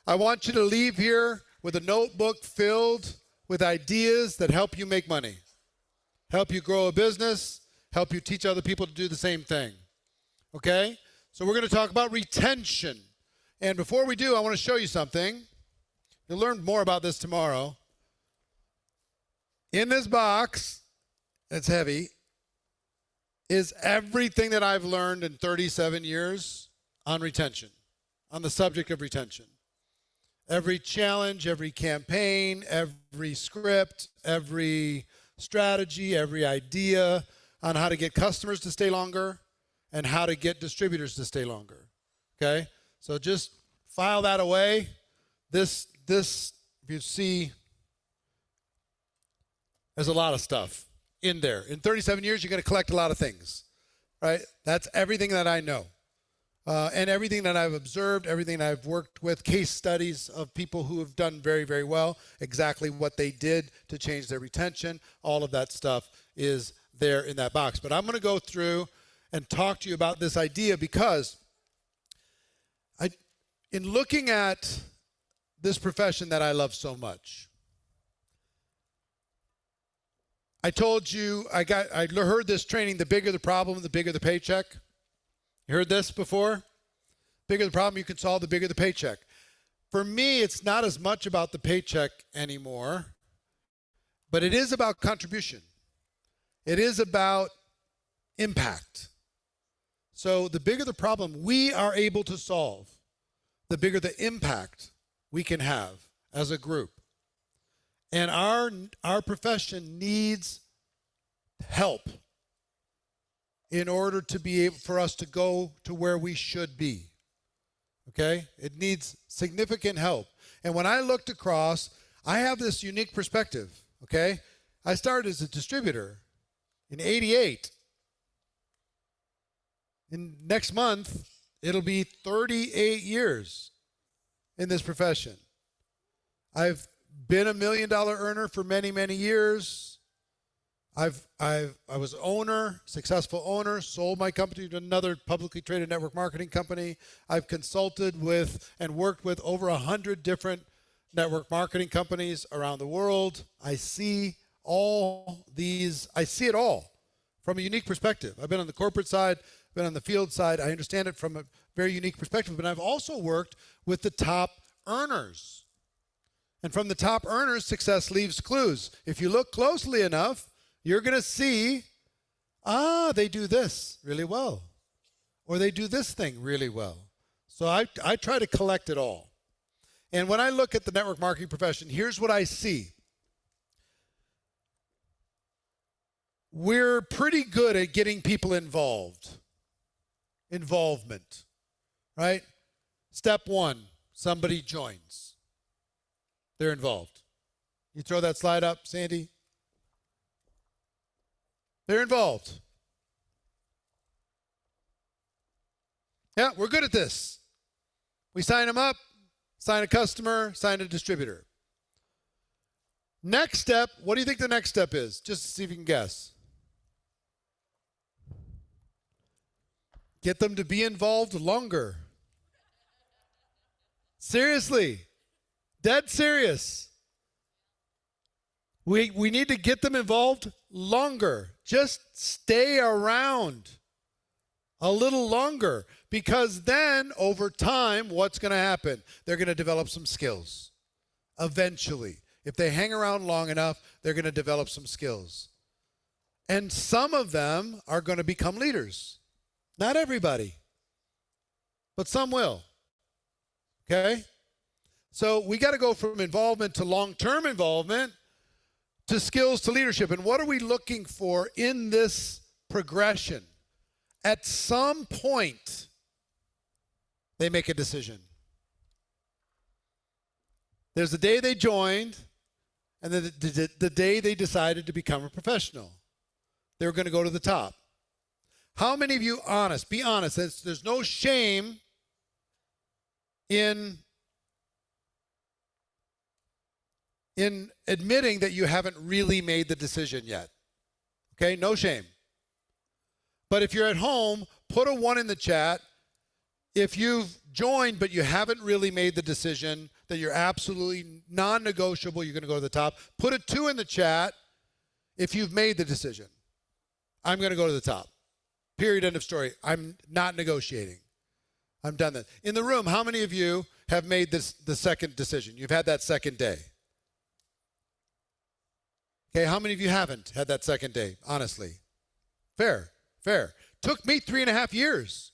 I want you to leave here with a notebook filled with ideas that help you make money, help you grow a business, help you teach other people to do the same thing. Okay? So we're going to talk about retention. And before we do, I want to show you something. You'll learn more about this tomorrow. In this box, it's heavy, is everything that I've learned in 37 years on retention, on the subject of retention. Every challenge, every campaign, every script, every strategy, every idea on how to get customers to stay longer and how to get distributors to stay longer. Okay? So just file that away. This, if you see, there's a lot of stuff in there. In 37 years, you're going to collect a lot of things, right? That's everything that I know. And everything that I've observed, everything I've worked with, case studies of people who have done very, very well, exactly what they did to change their retention, all of that stuff is there in that box. But I'm going to go through and talk to you about this idea because in looking at this profession that I love so much, I told you, I heard this training, the bigger the problem, the bigger the paycheck. You heard this before? Bigger the problem you can solve, the bigger the paycheck. For me, it's not as much about the paycheck anymore, but it is about contribution. It is about impact. So the bigger the problem we are able to solve, the bigger the impact we can have as a group. And our profession needs help in order to be able for us to go to where we should be. Okay? It needs significant help. And when I looked across, I have this unique perspective. Okay? I started as a distributor in '88. In next month, it'll be 38 years in this profession. I've been a $1 million earner for many, many years. I was owner, successful owner, sold my company to another publicly traded network marketing company. I've consulted with and worked with over 100 different network marketing companies around the world. I see it all from a unique perspective. I've been on the corporate side, been on the field side. I understand it from a very unique perspective, but I've also worked with the top earners. And from the top earners, success leaves clues. If you look closely enough, you're going to see, they do this really well. Or they do this thing really well. So I try to collect it all. And when I look at the network marketing profession, here's what I see. We're pretty good at getting people involved. Involvement, right? Step one, somebody joins. They're involved. You throw that slide up, Sandy? They're involved. Yeah, we're good at this. We sign them up, sign a customer, sign a distributor. Next step, what do you think the next step is? Just to see if you can guess. Get them to be involved longer. Seriously. Dead serious. We need to get them involved longer. Just stay around a little longer, because then over time, what's going to happen? They're going to develop some skills. Eventually. If they hang around long enough, they're going to develop some skills. And some of them are going to become leaders. Not everybody, but some will. Okay? So we got to go from involvement to long-term involvement to skills to leadership. And what are we looking for in this progression? At some point, they make a decision. There's the day they joined, and then the day they decided to become a professional. They were going to go to the top. How many of you be honest, there's no shame in admitting that you haven't really made the decision yet. Okay, no shame. But if you're at home, put a 1 in the chat If you've joined but you haven't really made the decision that you're absolutely non-negotiable, you're going to go to the top, put a 2 in the chat if you've made the decision. I'm going to go to the top. Period, end of story. I'm not negotiating. I'm done that. In the room, how many of you have made the second decision? You've had that second day. Okay, how many of you haven't had that second day, honestly? Fair. Took me 3.5 years.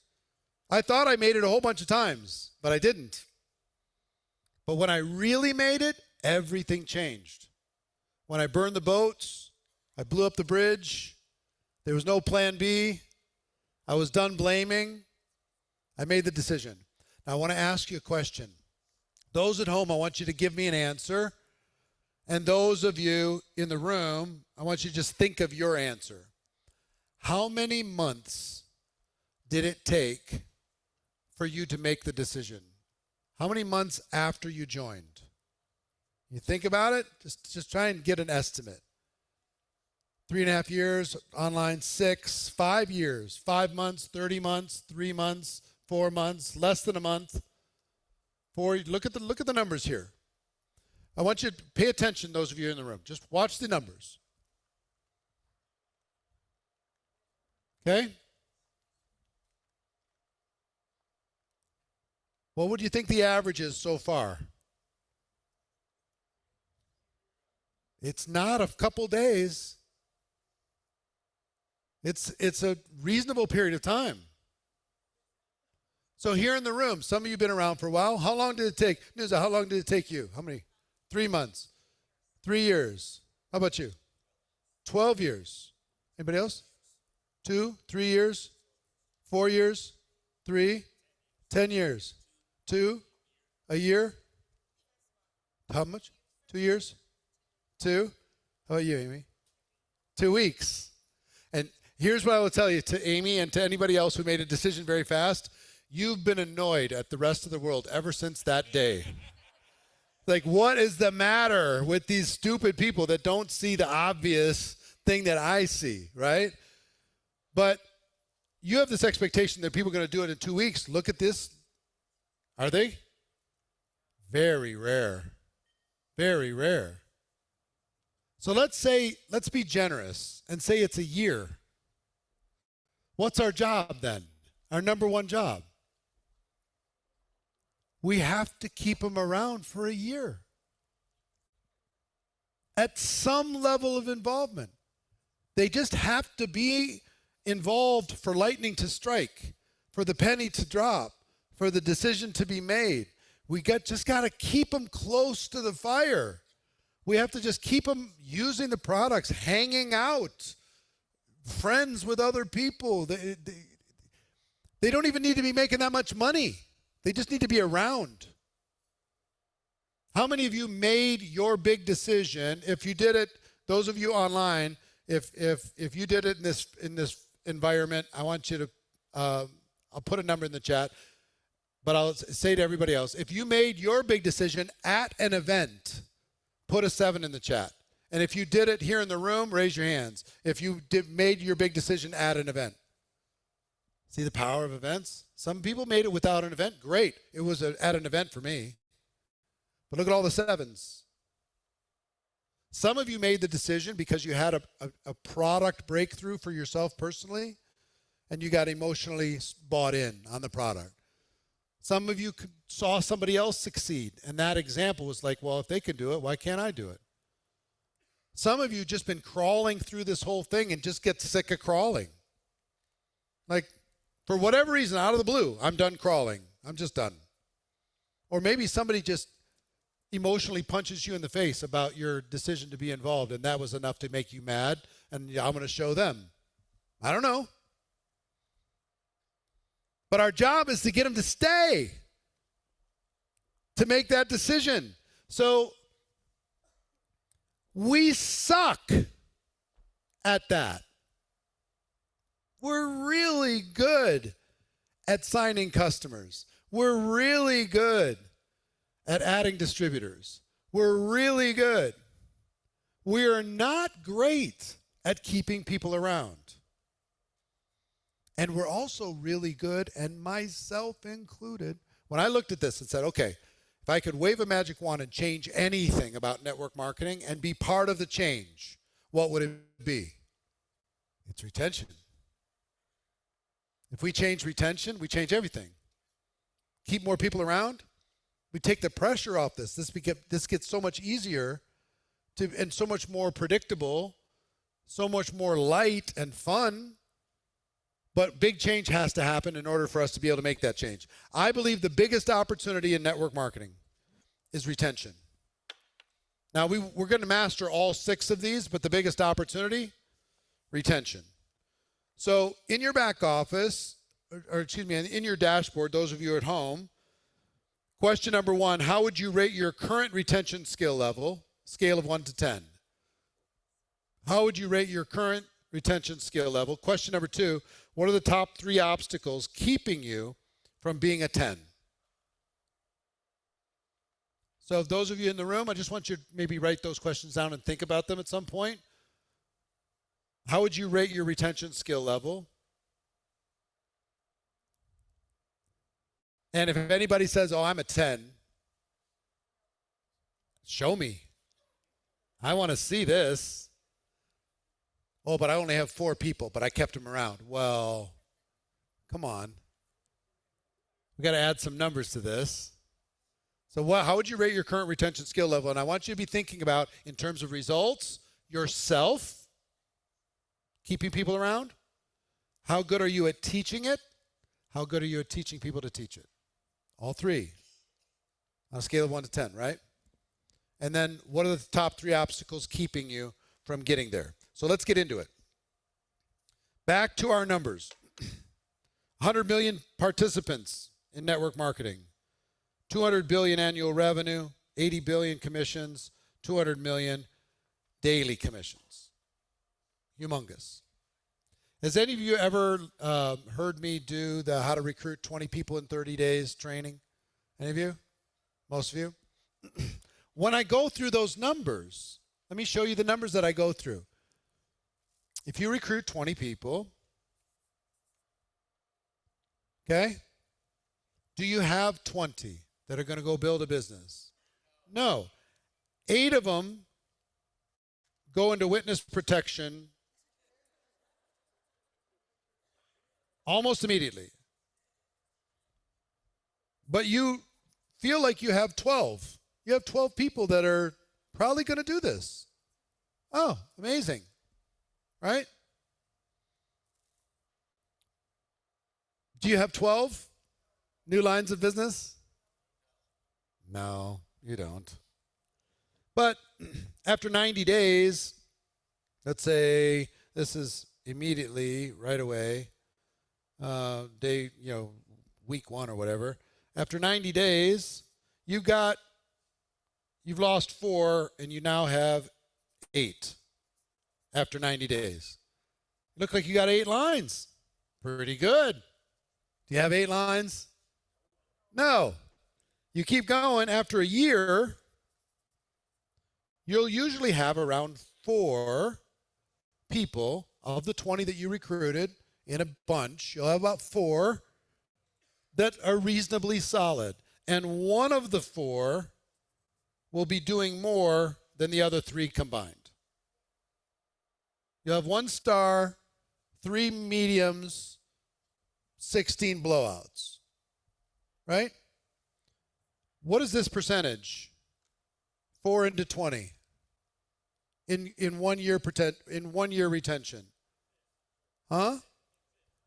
I thought I made it a whole bunch of times, but I didn't. But when I really made it, everything changed. When I burned the boats, I blew up the bridge, there was no plan B, I was done blaming, I made the decision. Now I want to ask you a question. Those at home, I want you to give me an answer. And those of you in the room, I want you to just think of your answer. How many months did it take for you to make the decision? How many months after you joined? You think about it, just try and get an estimate. 3.5 years, online 6, 5 years, 5 months, 30 months, 3 months, 4 months, less than a month. Look at the numbers here. I want you to pay attention, those of you in the room. Just watch the numbers. Okay? What would you think the average is so far? It's not a couple days. It's a reasonable period of time. So here in the room, some of you have been around for a while. How long did it take? Nuza, how long did it take you? How many? 3 months. 3 years. How about you? 12 years. Anybody else? 2, 3 years? 4 years? 3? 10 years? 2? A year? How much? 2 years? 2? How about you, Amy? 2 weeks. And here's what I will tell you to Amy and to anybody else who made a decision very fast. You've been annoyed at the rest of the world ever since that day. Like, what is the matter with these stupid people that don't see the obvious thing that I see, right? But you have this expectation that people are going to do it in 2 weeks. Look at this. Are they? Very rare. Very rare. So let's be generous and say it's a year. What's our job then? Our number one job? We have to keep them around for a year. At some level of involvement. They just have to be involved for lightning to strike, for the penny to drop, for the decision to be made. We just got to keep them close to the fire. We have to just keep them using the products, hanging out, friends with other people. They don't even need to be making that much money. They just need to be around. How many of you made your big decision? If you did it, those of you online, if you did it in this environment, I want you to, I'll put a number in the chat, but I'll say to everybody else, if you made your big decision at an event, put a 7 in the chat. And if you did it here in the room, raise your hands. If you made your big decision at an event. See the power of events? Some people made it without an event. Great. It was at an event for me. But look at all the 7s. Some of you made the decision because you had a product breakthrough for yourself personally, and you got emotionally bought in on the product. Some of you saw somebody else succeed, and that example was like, well, if they can do it, why can't I do it? Some of you just been crawling through this whole thing and just get sick of crawling. Like, for whatever reason, out of the blue, I'm done crawling. I'm just done. Or maybe somebody just emotionally punches you in the face about your decision to be involved, and that was enough to make you mad, and I'm going to show them. I don't know. But our job is to get them to stay, to make that decision. So we suck at that. We're really good at signing customers. We're really good at adding distributors. We're really good. We are not great at keeping people around. And we're also really good, and myself included, when I looked at this and said, okay, if I could wave a magic wand and change anything about network marketing and be part of the change, what would it be? It's retention. If we change retention, we change everything. Keep more people around, we take the pressure off this. This gets so much easier and so much more predictable, so much more light and fun. But big change has to happen in order for us to be able to make that change. I believe the biggest opportunity in network marketing is retention. Now, we're going to master all 6 of these, but the biggest opportunity, retention. So in your back office, or excuse me, in your dashboard, those of you at home, question number 1, how would you rate your current retention skill level, scale of 1 to 10? How would you rate your current retention skill level? Question number 2, what are the top 3 obstacles keeping you from being a 10? So those of you in the room, I just want you to maybe write those questions down and think about them at some point. How would you rate your retention skill level? And if anybody says, oh, I'm a 10, show me. I want to see this. Oh, but I only have 4 people, but I kept them around. Well, come on. We got to add some numbers to this. So how would you rate your current retention skill level? And I want you to be thinking about, in terms of results, yourself, keeping people around. How good are you at teaching it? How good are you at teaching people to teach it? All 3 on a scale of 1 to 10, right? And then what are the top 3 obstacles keeping you from getting there? So let's get into it. Back to our numbers. 100 million participants in network marketing. 200 billion annual revenue, 80 billion commissions, 200 million daily commissions. Humongous. Has any of you ever heard me do the how to recruit 20 people in 30 days training? Any of you? Most of you? When I go through those numbers, let me show you the numbers that I go through. If you recruit 20 people, okay, do you have 20 that are going to go build a business? No. 8 of them go into witness protection almost immediately. But you feel like you have 12. You have 12 people that are probably going to do this. Oh, amazing. Right? Do you have 12 new lines of business? No, you don't. But after 90 days, let's say this is immediately, right away, week 1 or whatever. After 90 days, you've lost 4 and you now have 8 after 90 days. Look like you got 8 lines. Pretty good. Do you have 8 lines? No. You keep going. After a year, you'll usually have around 4 people of the 20 that you recruited in a bunch. You'll have about 4 that are reasonably solid. And one of the 4 will be doing more than the other 3 combined. You'll have 1 star, 3 mediums, 16 blowouts. Right? What is this percentage? 4 into 20 in 1 year in 1 year retention. Huh?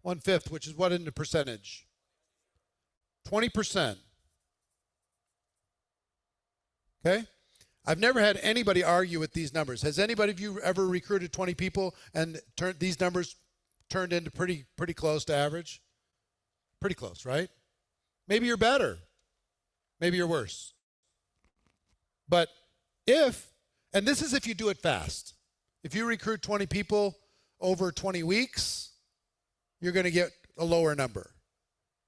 1/5, which is what in the percentage? 20%. Okay? I've never had anybody argue with these numbers. Has anybody of you ever recruited 20 people and these numbers turned into pretty close to average? Pretty close, right? Maybe you're better. Maybe you're worse. But and this is if you do it fast. If you recruit 20 people over 20 weeks, you're going to get a lower number.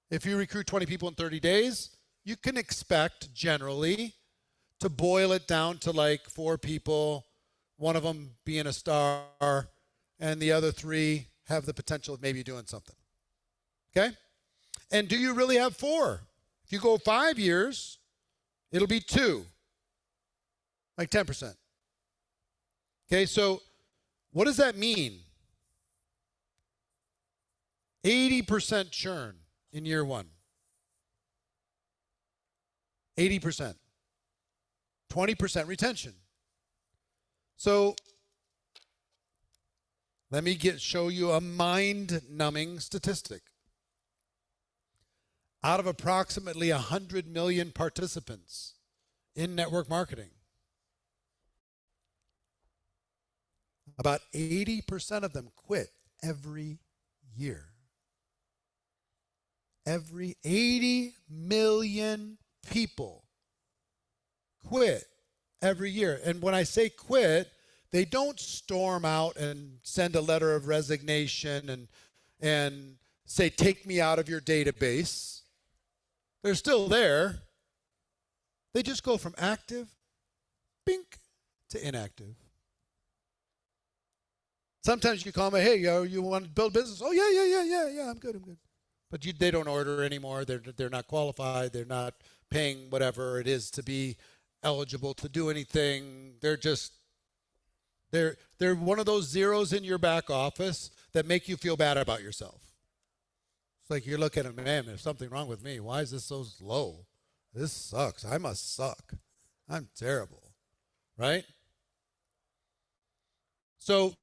If you recruit 20 people in 30 days, you can expect generally to boil it down to like 4 people, one of them being a star, and the other 3 have the potential of maybe doing something. Okay? And do you really have 4? If you go 5 years, it'll be 2, like 10%. Okay, so what does that mean? 80% churn in year 1. 80%. 20% retention. So let me show you a mind-numbing statistic. Out of approximately 100 million participants in network marketing, about 80% of them quit every year. Every 80 million people quit every year. And when I say quit, they don't storm out and send a letter of resignation and say, take me out of your database. They're still there. They just go from active, bink, to inactive. Sometimes you call them, hey, you want to build business? Oh, yeah, I'm good. But they don't order anymore. They're not qualified. They're not paying whatever it is to be eligible to do anything. They're one of those zeros in your back office that make you feel bad about yourself. It's like you're looking at, man, there's something wrong with me. Why is this so low? This sucks. I must suck. I'm terrible, right? So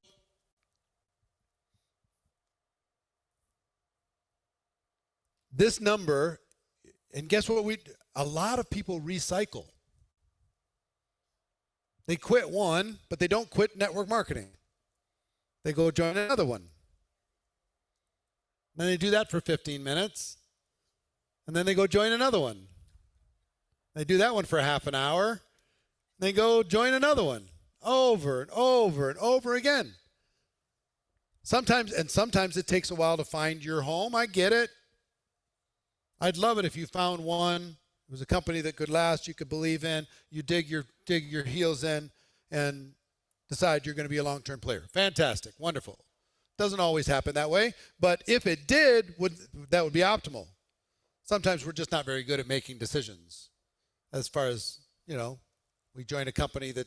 this number, and guess what a lot of people recycle. They quit one, but they don't quit network marketing. They go join another one. Then they do that for 15 minutes. And then they go join another one. They do that one for half an hour. They go join another one over and over and over again. Sometimes it takes a while to find your home. I get it. I'd love it if you found one. It was a company that could last, you could believe in. You dig your heels in and decide you're going to be a long-term player. Fantastic. Wonderful. Doesn't always happen that way, but if it did, that would be optimal. Sometimes we're just not very good at making decisions. As far as, we joined a company that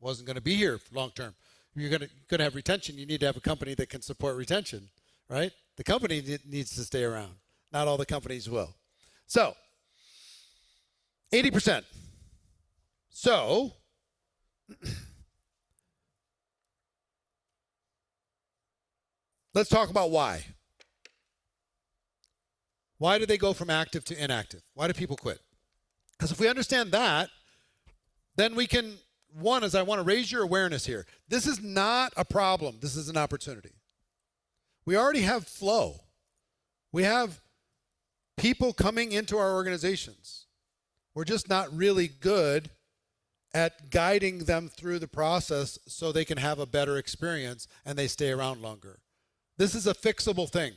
wasn't going to be here for long-term. You're going to have retention. You need to have a company that can support retention, right? The company needs to stay around. Not all the companies will. So, 80%. So, let's talk about why. Why do they go from active to inactive? Why do people quit? Because if we understand that, then we can, one is I want to raise your awareness here. This is not a problem. This is an opportunity. We already have flow. We have people coming into our organizations. We're just not really good at guiding them through the process so they can have a better experience and they stay around longer. This is a fixable thing.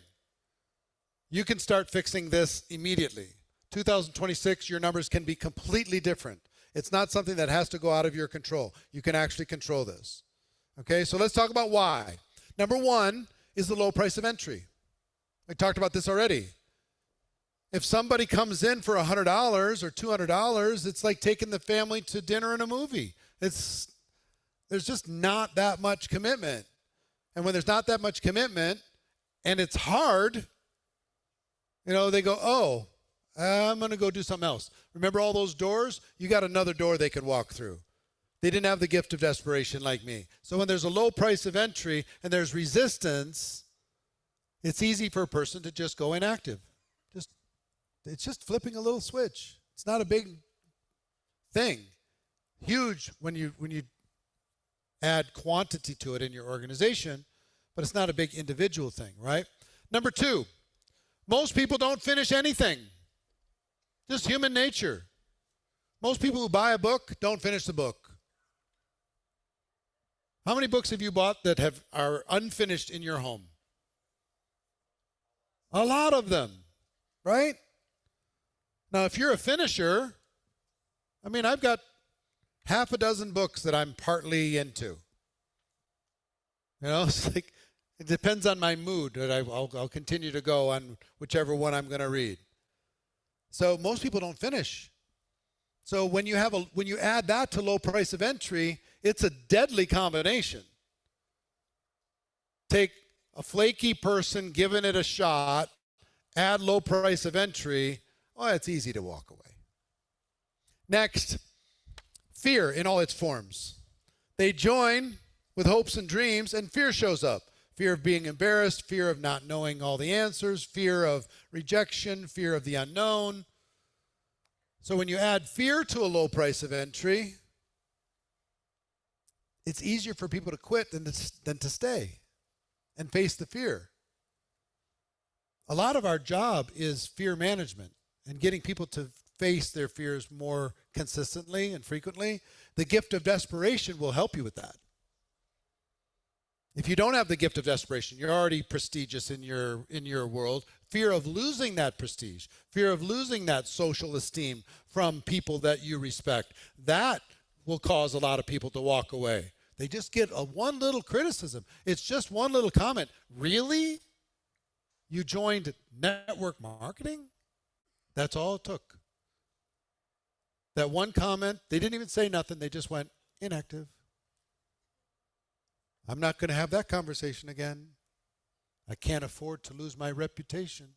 You can start fixing this immediately. 2026, your numbers can be completely different. It's not something that has to go out of your control. You can actually control this. Okay, so let's talk about why. Number one is the low price of entry. I talked about this already. If somebody comes in for $100 or $200, it's like taking the family to dinner and a movie. There's just not that much commitment. And when there's not that much commitment and it's hard, they go, oh, I'm going to go do something else. Remember all those doors? You got another door they could walk through. They didn't have the gift of desperation like me. So when there's a low price of entry and there's resistance, it's easy for a person to just go inactive. It's just flipping a little switch. It's not a big thing. Huge when you add quantity to it in your organization, but it's not a big individual thing, right? Number two, most people don't finish anything. Just human nature. Most people who buy a book don't finish the book. How many books have you bought that are unfinished in your home? A lot of them, right? Now, if you're a finisher, I've got half a dozen books that I'm partly into. It's like, It depends on my mood, but I'll continue to go on whichever one I'm going to read. So most people don't finish. So when you add that to low price of entry, it's a deadly combination. Take a flaky person giving it a shot, add low price of entry, it's easy to walk away. Next, fear in all its forms. They join with hopes and dreams, and fear shows up. Fear of being embarrassed, fear of not knowing all the answers, fear of rejection, fear of the unknown. So when you add fear to a low price of entry, it's easier for people to quit than to stay and face the fear. A lot of our job is fear management and getting people to face their fears more consistently and frequently. The gift of desperation will help you with that. If you don't have the gift of desperation, you're already prestigious in your world. Fear of losing that prestige, fear of losing that social esteem from people that you respect, that will cause a lot of people to walk away. They just get one little criticism. It's just one little comment. Really? You joined network marketing? That's all it took. That one comment, they didn't even say nothing. They just went inactive. I'm not going to have that conversation again. I can't afford to lose my reputation.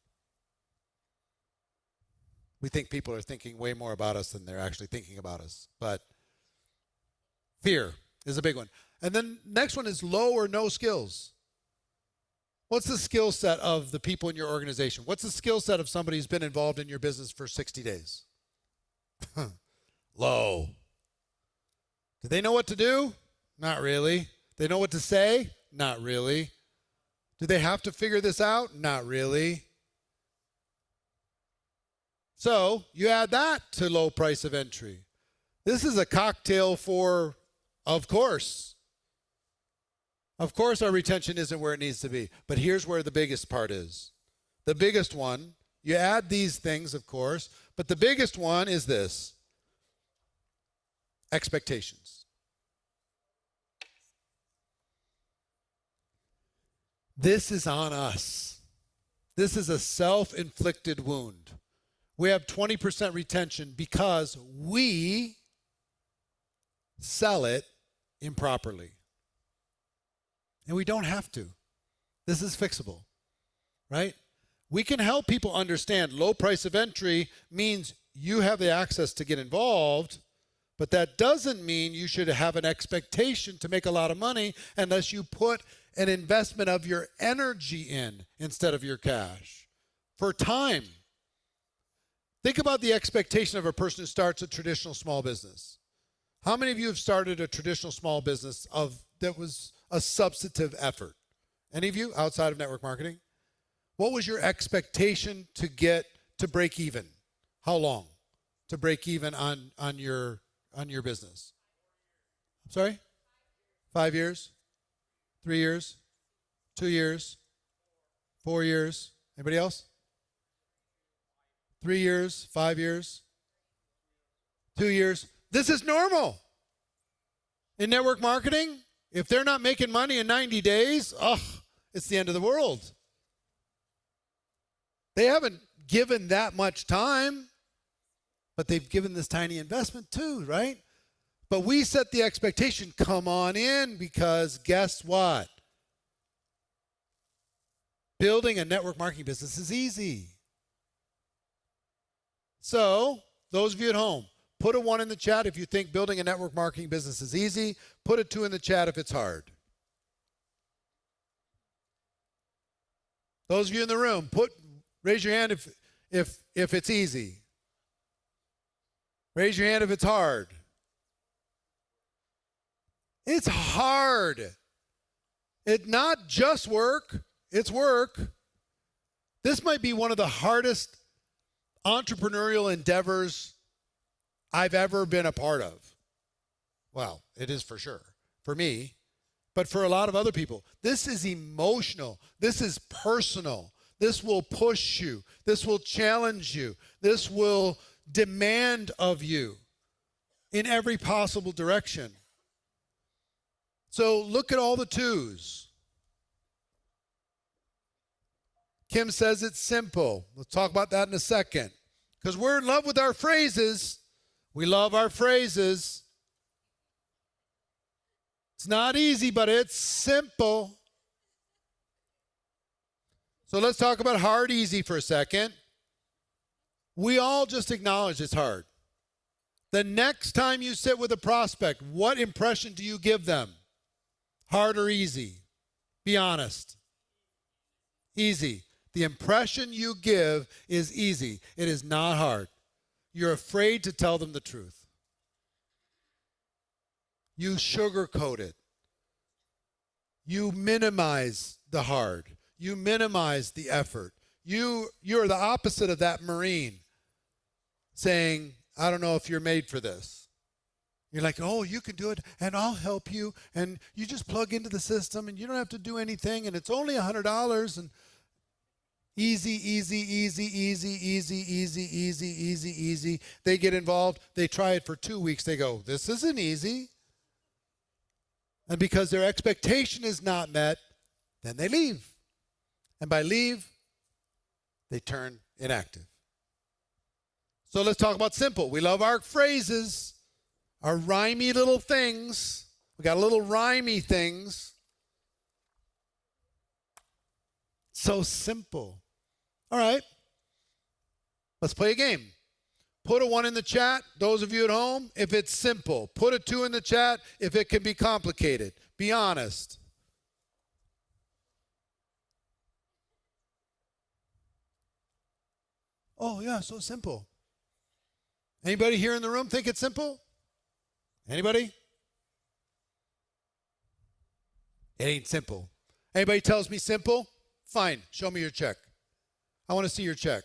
We think people are thinking way more about us than they're actually thinking about us. But fear is a big one. And then next one is low or no skills. What's the skill set of the people in your organization? What's the skill set of somebody who's been involved in your business for 60 days? Low. Do they know what to do? Not really. They know what to say? Not really. Do they have to figure this out? Not really. So you add that to low price of entry. This is a cocktail for, of course. Of course our retention isn't where it needs to be. But here's where the biggest part is. The biggest one, you add these things, of course, but the biggest one is this. Expectations. This is on us. This is a self-inflicted wound. We have 20% retention because we sell it improperly. And we don't have to. This is fixable, right? We can help people understand low price of entry means you have the access to get involved, but that doesn't mean you should have an expectation to make a lot of money unless you put an investment of your energy in instead of your cash. For time. Think about the expectation of a person who starts a traditional small business. How many of you have started a traditional small business that was a substantive effort? Any of you outside of network marketing? What was your expectation to get to break even? How long to break even on your business? I'm sorry? 5 years? 3 years? 2 years? 4 years? Anybody else? 3 years? 5 years? 2 years? This is normal. In network marketing, if they're not making money in 90 days, it's the end of the world. They haven't given that much time, but they've given this tiny investment too, right? But we set the expectation, come on in, because guess what? Building a network marketing business is easy. So, those of you at home, put a 1 in the chat if you think building a network marketing business is easy. Put a 2 in the chat if it's hard. Those of you in the room, raise your hand if it's easy. Raise your hand if it's hard. It's hard. It's not just work, it's work. This might be one of the hardest entrepreneurial endeavors I've ever been a part of. Well, it is for sure. For me, but for a lot of other people. This is emotional. This is personal. This will push you. This will challenge you. This will demand of you in every possible direction. So look at all the 2s. Kim says it's simple. Let's talk about that in a second. Because we're in love with our phrases. We love our phrases. It's not easy, but it's simple. So let's talk about hard, easy for a second. We all just acknowledge it's hard. The next time you sit with a prospect, what impression do you give them? Hard or easy? Be honest. Easy. The impression you give is easy. It is not hard. You're afraid to tell them the truth. You sugarcoat it. You minimize the hard. You minimize the effort. You're the opposite of that Marine saying, I don't know if you're made for this. You're like, oh, you can do it, and I'll help you, and you just plug into the system, and you don't have to do anything, and it's only $100, and easy, easy, easy, easy, easy, easy, easy, easy, easy. They get involved. They try it for 2 weeks. They go, this isn't easy. And because their expectation is not met, then they leave. And by leave, they turn inactive. So let's talk about simple. We love our phrases, our rhymey little things. We got little rhymey things. So simple. All right. Let's play a game. Put a 1 in the chat, those of you at home, if it's simple. Put a 2 in the chat if it can be complicated. Be honest. Oh, yeah, so simple. Anybody here in the room think it's simple? Anybody? It ain't simple. Anybody tells me simple? Fine, show me your check. I want to see your check.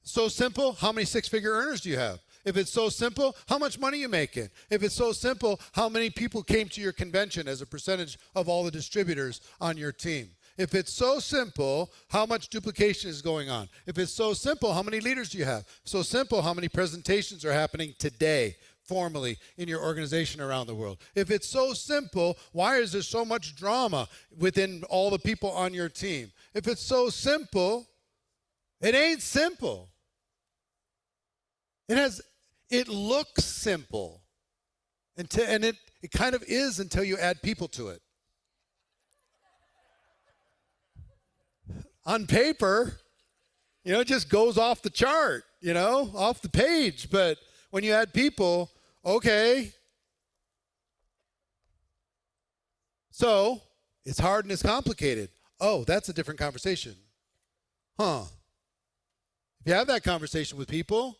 So simple, how many six-figure earners do you have? If it's so simple, how much money are you making? If it's so simple, how many people came to your convention as a percentage of all the distributors on your team? If it's so simple, how much duplication is going on? If it's so simple, how many leaders do you have? So simple, how many presentations are happening today, formally, in your organization around the world? If it's so simple, why is there so much drama within all the people on your team? If it's so simple, it ain't simple. It looks simple. And it kind of is until you add people to it. On paper, it just goes off the chart, off the page. But when you add people, okay. So it's hard and it's complicated. Oh, that's a different conversation. Huh. If you have that conversation with people,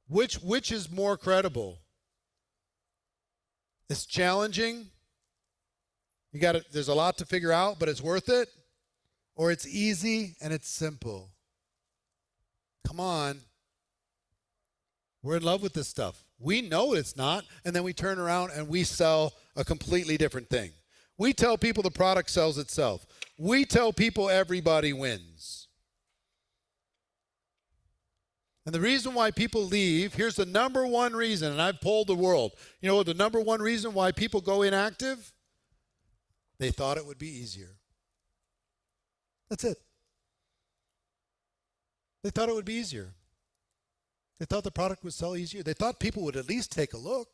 which is more credible? It's challenging. There's a lot to figure out, but it's worth it. Or it's easy and it's simple. Come on. We're in love with this stuff. We know it's not, and then we turn around and we sell a completely different thing. We tell people the product sells itself. We tell people everybody wins. And the reason why people leave, here's the number one reason, and I've polled the world. You know what the number one reason why people go inactive? They thought it would be easier. That's it. They thought it would be easier. They thought the product would sell easier. They thought people would at least take a look.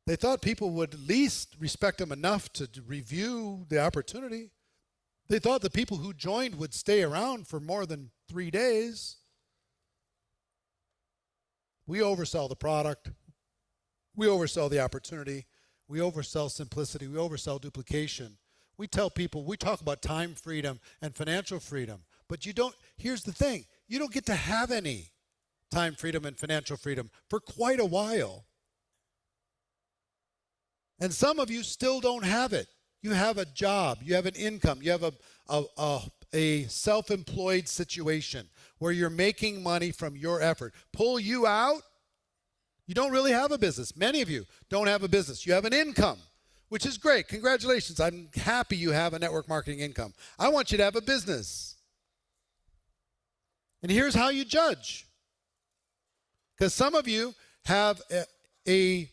They thought people would at least respect them enough to review the opportunity. They thought the people who joined would stay around for more than 3 days. We oversell the product. We oversell the opportunity. We oversell simplicity. We oversell duplication. We tell people, we talk about time freedom and financial freedom. But here's the thing. You don't get to have any time freedom and financial freedom for quite a while. And some of you still don't have it. You have a job. You have an income. You have a self-employed situation where you're making money from your effort. Pull you out, you don't really have a business. Many of you don't have a business. You have an income, which is great. Congratulations. I'm happy you have a network marketing income. I want you to have a business. And here's how you judge. Because some of you have a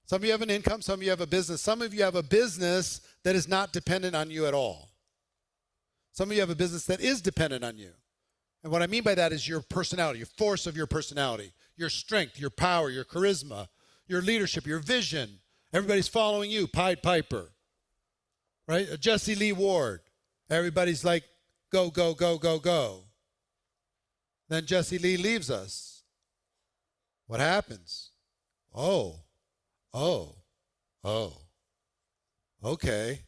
Some of you have an income, some of you have a business. Some of you have a business that is not dependent on you at all. Some of you have a business that is dependent on you. And what I mean by that is your personality, your force of your personality, your strength, your power, your charisma, your leadership, your vision. Everybody's following you, Pied Piper, right? Jesse Lee Ward. Everybody's like, go, go, go, go, go. Then Jesse Lee leaves us. What happens? Oh, okay.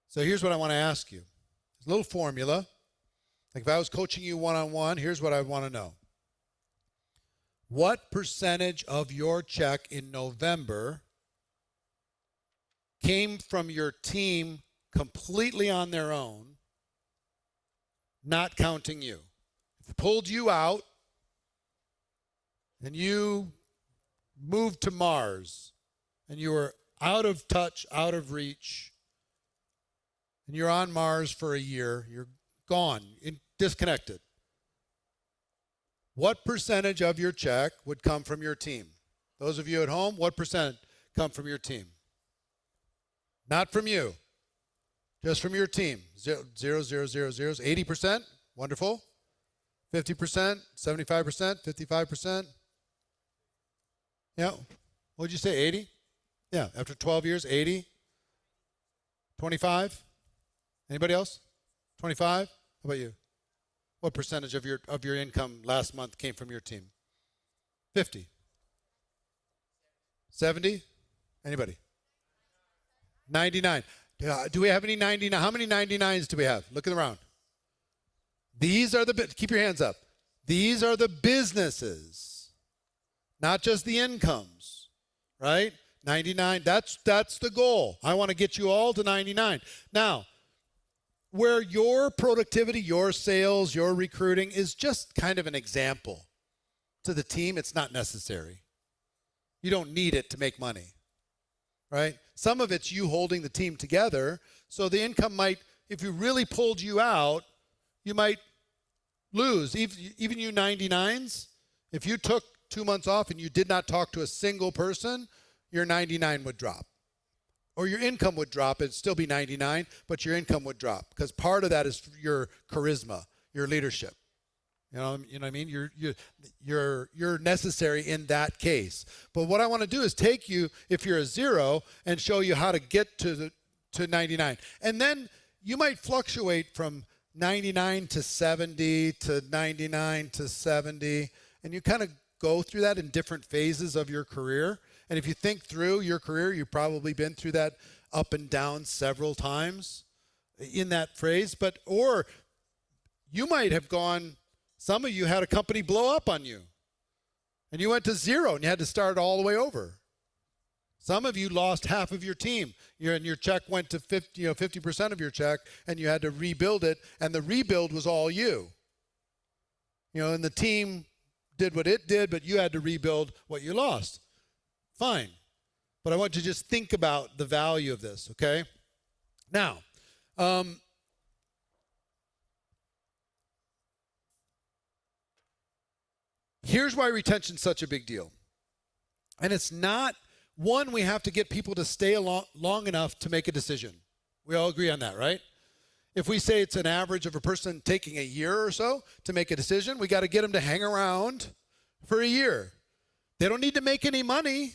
So here's what I want to ask you. It's a little formula. Like if I was coaching you one-on-one, here's what I want to know. What percentage of your check in November came from your team completely on their own, not counting you? If I pulled you out and you moved to Mars and you were out of touch, out of reach, and you're on Mars for a year, you're gone, disconnected. What percentage of your check would come from your team? Those of you at home, what percent come from your team? Not from you, just from your team. 80%, wonderful. 50%, 75%, 55%. Yeah, what did you say, 80? Yeah, after 12 years, 80. 25? Anybody else? 25? How about you? What percentage of your income last month came from your team? 50. 70? Anybody? 99. Do we have any 99? How many 99s do we have? Looking around. These are keep your hands up. These are the businesses, not just the incomes, right? 99, that's the goal. I want to get you all to 99. Now, where your productivity, your sales, your recruiting is just kind of an example to the team, it's not necessary. You don't need it to make money, right? Some of it's you holding the team together, so the income might, if you really pulled you out, you might lose. Even you 99s, if you took 2 months off and you did not talk to a single person, your 99 would drop. Or your income would drop. It'd still be 99, but your income would drop because part of that is your charisma, your leadership. You know what I mean? You're necessary in that case. But what I want to do is take you, if you're a 0, and show you how to get to 99. And then you might fluctuate from 99 to 70 to 99 to 70, and you kind of go through that in different phases of your career. And if you think through your career, you've probably been through that up and down several times in that phrase. Or you might have gone, some of you had a company blow up on you and you went to 0 and you had to start all the way over. Some of you lost half of your team. Your check went to 50% of your check and you had to rebuild it, and the rebuild was all you. And the team did what it did, but you had to rebuild what you lost. Fine. But I want you to just think about the value of this, okay? Now, here's why retention is such a big deal. And it's not, one, we have to get people to stay long enough to make a decision. We all agree on that, right? If we say it's an average of a person taking a year or so to make a decision, we got to get them to hang around for a year. They don't need to make any money.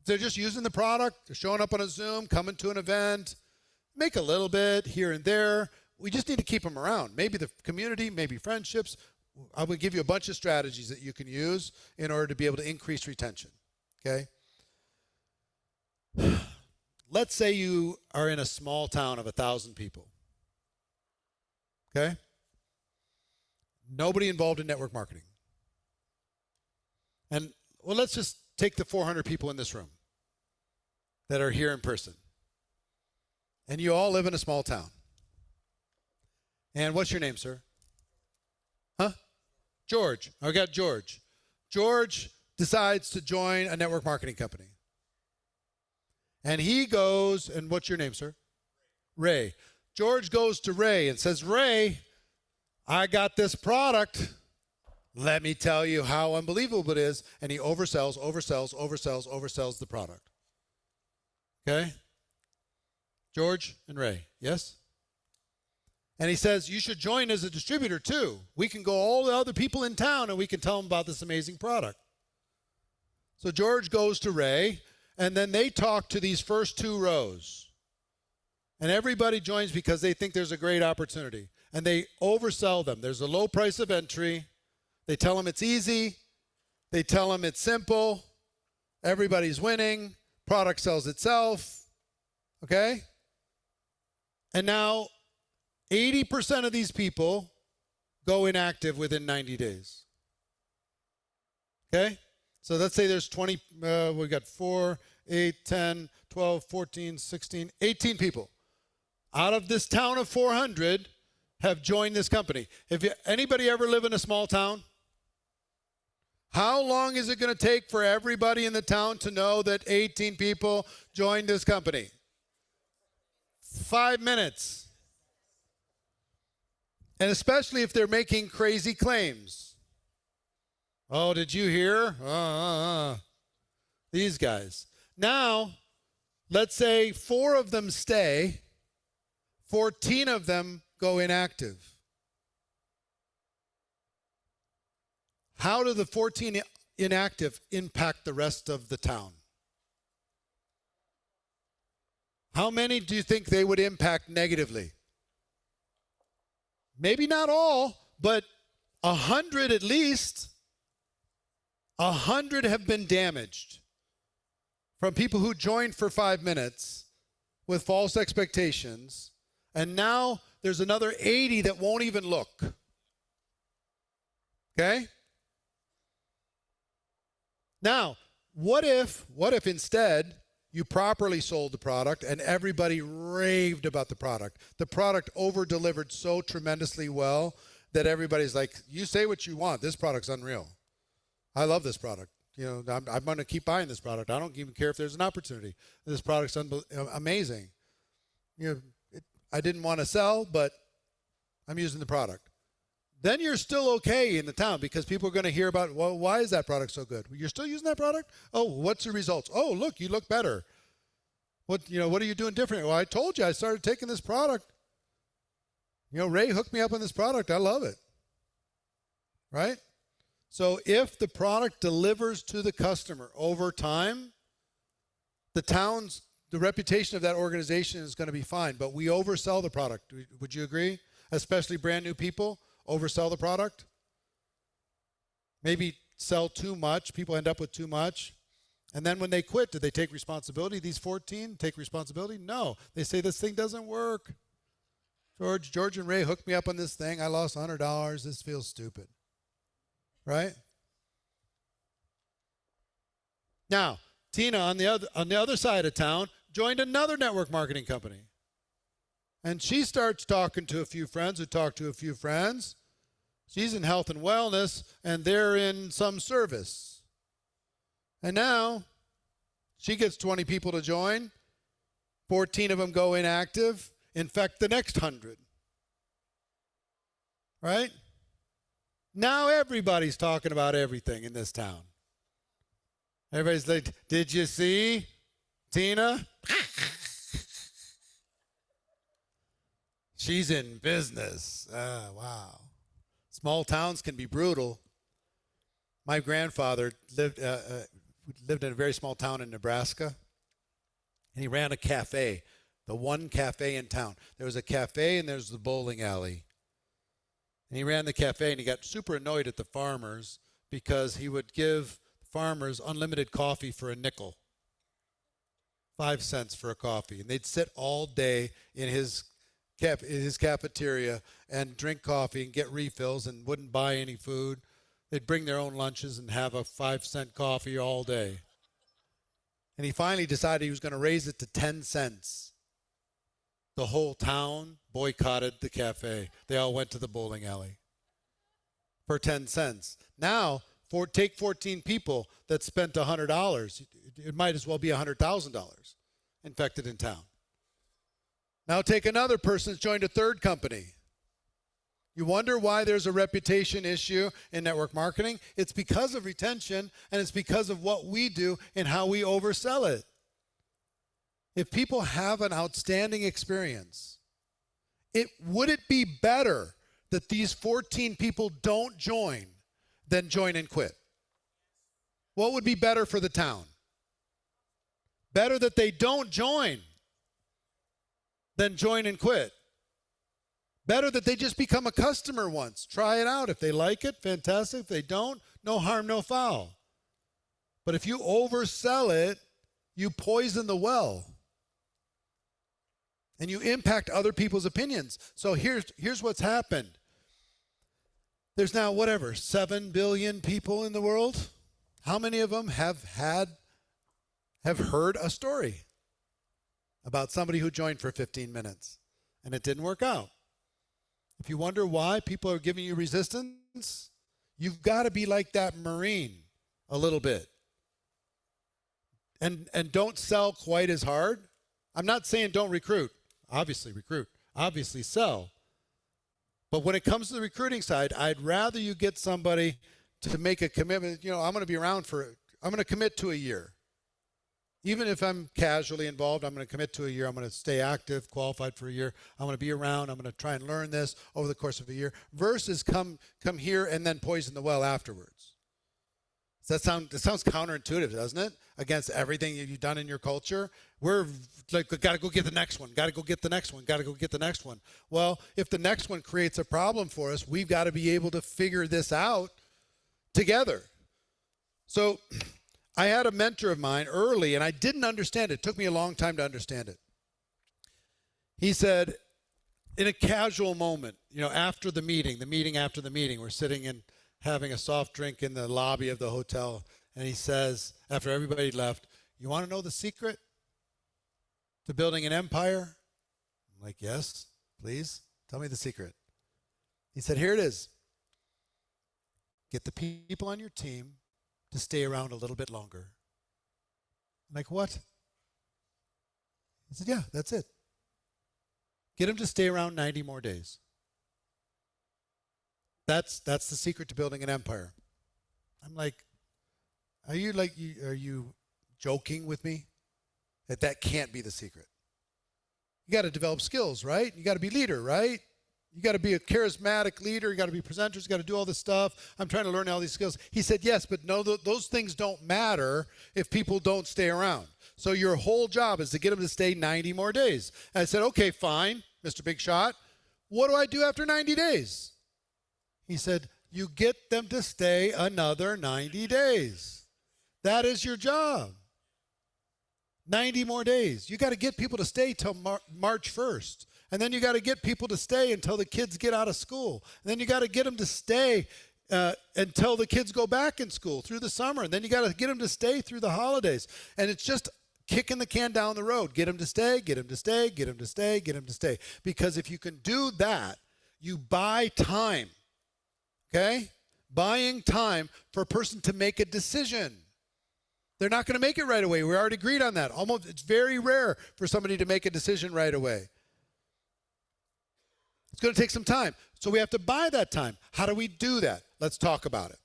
They're just using the product. They're showing up on a Zoom, coming to an event, make a little bit here and there. We just need to keep them around. Maybe the community, maybe friendships. I will give you a bunch of strategies that you can use in order to be able to increase retention, okay? Let's say you are in a small town of 1,000 people, okay? Nobody involved in network marketing. And, well, let's just take the 400 people in this room that are here in person. And you all live in a small town. And what's your name, sir? Huh? George. I got George. George decides to join a network marketing company. And he goes, and what's your name, sir? Ray. George goes to Ray and says, Ray, I got this product. Let me tell you how unbelievable it is. And he oversells the product. Okay? George and Ray, yes? And he says, you should join as a distributor too. We can go all the other people in town and we can tell them about this amazing product. So George goes to Ray, and then they talk to these first 2 rows. And everybody joins because they think there's a great opportunity. And they oversell them. There's a low price of entry. They tell them it's easy. They tell them it's simple. Everybody's winning. Product sells itself. Okay? And now 80% of these people go inactive within 90 days. Okay? So let's say there's 20, we got 4, 8, 10, 12, 14, 16, 18 people. Out of this town of 400 have joined this company. Anybody ever live in a small town? How long is it going to take for everybody in the town to know that 18 people joined this company? 5 minutes. And especially if they're making crazy claims. Oh, did you hear? These guys. Now, let's say 4 of them stay, 14 of them go inactive. How do the 14 inactive impact the rest of the town? How many do you think they would impact negatively? Maybe not all, but 100 at least. 100 have been damaged from people who joined for 5 minutes with false expectations, and now there's another 80 that won't even look. Okay? Now, what if instead you properly sold the product and everybody raved about the product? The product over-delivered so tremendously well that everybody's like, you say what you want. This product's unreal. I love this product. You know, I'm going to keep buying this product. I don't even care if there's an opportunity. This product's amazing. You know, I didn't want to sell, but I'm using the product. Then you're still okay in the town because people are going to hear about, well, why is that product so good? You're still using that product? Oh, what's the results? Oh, look, you look better. What are you doing different? Well, I told you I started taking this product. You know, Ray hooked me up on this product. I love it. Right? So if the product delivers to the customer over time, the reputation of that organization is going to be fine. But we oversell the product. Would you agree? Especially brand new people. Oversell the product, maybe sell too much, people end up with too much, and then when they quit, do they take responsibility? These 14 take responsibility? No, they say this thing doesn't work. George and Ray hooked me up on this thing. I lost $100. This feels stupid, right? Now, Tina on the other side of town joined another network marketing company. And she starts talking to a few friends who talk to a few friends. She's in health and wellness, and they're in some service. And now she gets 20 people to join. 14 of them go inactive. Infect the next 100. Right? Now everybody's talking about everything in this town. Everybody's like, did you see Tina? She's in business. Wow. Small towns can be brutal. My grandfather lived in a very small town in Nebraska, and he ran a cafe, the one cafe in town. There was a cafe and there's the bowling alley. And he ran the cafe, and he got super annoyed at the farmers because he would give farmers unlimited coffee for a nickel, 5 cents for a coffee. And they'd sit all day in his cafeteria and drink coffee and get refills and wouldn't buy any food. They'd bring their own lunches and have a 5-cent coffee all day. And he finally decided he was going to raise it to 10 cents. The whole town boycotted the cafe. They all went to the bowling alley for 10 cents. Now, take 14 people that spent $100. It might as well be $100,000 infected in town. Now take another person that's joined a third company. You wonder why there's a reputation issue in network marketing? It's because of retention, and it's because of what we do and how we oversell it. If people have an outstanding experience, would it be better that these 14 people don't join than join and quit? What would be better for the town? Better that they don't join than join and quit. Better that they just become a customer once. Try it out. If they like it, fantastic. If they don't, no harm, no foul. But if you oversell it, you poison the well. And you impact other people's opinions. So here's what's happened. There's now, 7 billion people in the world. How many of them have heard a story about somebody who joined for 15 minutes and it didn't work out? If you wonder why people are giving you resistance, you've got to be like that Marine a little bit. And don't sell quite as hard. I'm not saying don't recruit. Obviously recruit. Obviously sell. But when it comes to the recruiting side, I'd rather you get somebody to make a commitment. I'm going to commit to a year. Even if I'm casually involved, I'm going to commit to a year. I'm going to stay active, qualified for a year. I'm going to be around. I'm going to try and learn this over the course of a year versus come here and then poison the well afterwards. It sounds counterintuitive, doesn't it? Against everything that you've done in your culture. We're like, got to go get the next one. Got to go get the next one. Got to go get the next one. Well, if the next one creates a problem for us, we've got to be able to figure this out together. So I had a mentor of mine early, and I didn't understand it. It took me a long time to understand it. He said, in a casual moment, after the meeting after the meeting, we're sitting and having a soft drink in the lobby of the hotel, and he says, after everybody left, you want to know the secret to building an empire? I'm like, yes, please. Tell me the secret. He said, here it is. Get the people on your team to stay around a little bit longer. I'm like, what? He said, yeah, that's it. Get them to stay around 90 more days. That's the secret to building an empire. I'm like, are you joking with me? That can't be the secret. You got to develop skills, right? You got to be leader, right? You got to be a charismatic leader. You got to be presenters. You got to do all this stuff. I'm trying to learn all these skills. He said, yes, but no, those things don't matter if people don't stay around. So your whole job is to get them to stay 90 more days. And I said, okay, fine, Mr. Big Shot. What do I do after 90 days? He said, you get them to stay another 90 days. That is your job. 90 more days. You got to get people to stay till March 1st. And then you got to get people to stay until the kids get out of school. And then you got to get them to stay until the kids go back in school through the summer. And then you got to get them to stay through the holidays. And it's just kicking the can down the road. Get them to stay, get them to stay, get them to stay, get them to stay. Because if you can do that, you buy time. Okay? Buying time for a person to make a decision. They're not going to make it right away. We already agreed on that. It's very rare for somebody to make a decision right away. It's going to take some time. So we have to buy that time. How do we do that? Let's talk about it.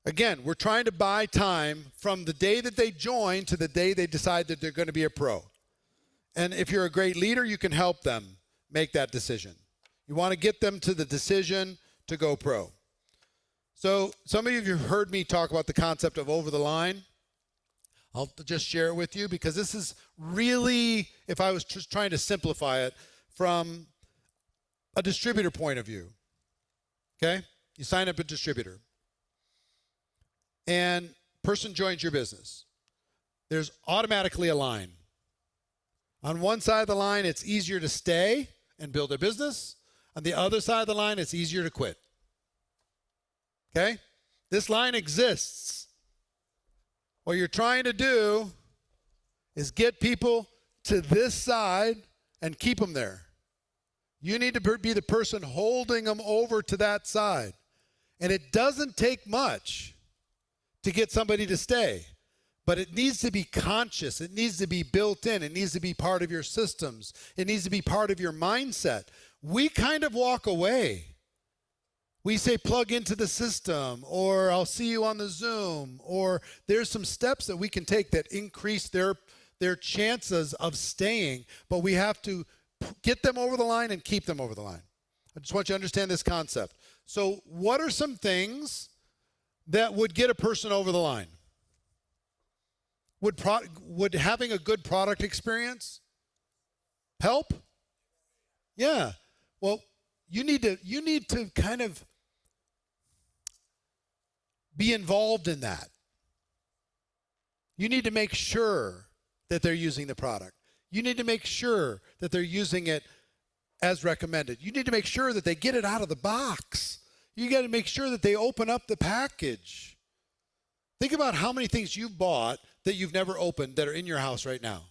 Again, we're trying to buy time from the day that they join to the day they decide that they're going to be a pro. And if you're a great leader, you can help them make that decision. You want to get them to the decision to go pro. So some of you have heard me talk about the concept of over the line. I'll just share it with you because this is really, if I was just trying to simplify it, from a distributor point of view. Okay? You sign up a distributor. And person joins your business. There's automatically a line. On one side of the line, it's easier to stay and build a business. On the other side of the line, it's easier to quit. Okay? This line exists. What you're trying to do is get people to this side and keep them there. You need to be the person holding them over to that side. And it doesn't take much to get somebody to stay. But it needs to be conscious. It needs to be built in. It needs to be part of your systems. It needs to be part of your mindset. we kind of walk away. We say plug into the system, or I'll see you on the Zoom, or there's some steps that we can take that increase their chances of staying, but we have to get them over the line and keep them over the line. I just want you to understand this concept. So what are some things that would get a person over the line? Would having a good product experience help? Yeah. Well, you need to kind of be involved in that. You need to make sure that they're using the product. You need to make sure that they're using it as recommended. You need to make sure that they get it out of the box. You got to make sure that they open up the package. Think about how many things you've bought that you've never opened that are in your house right now.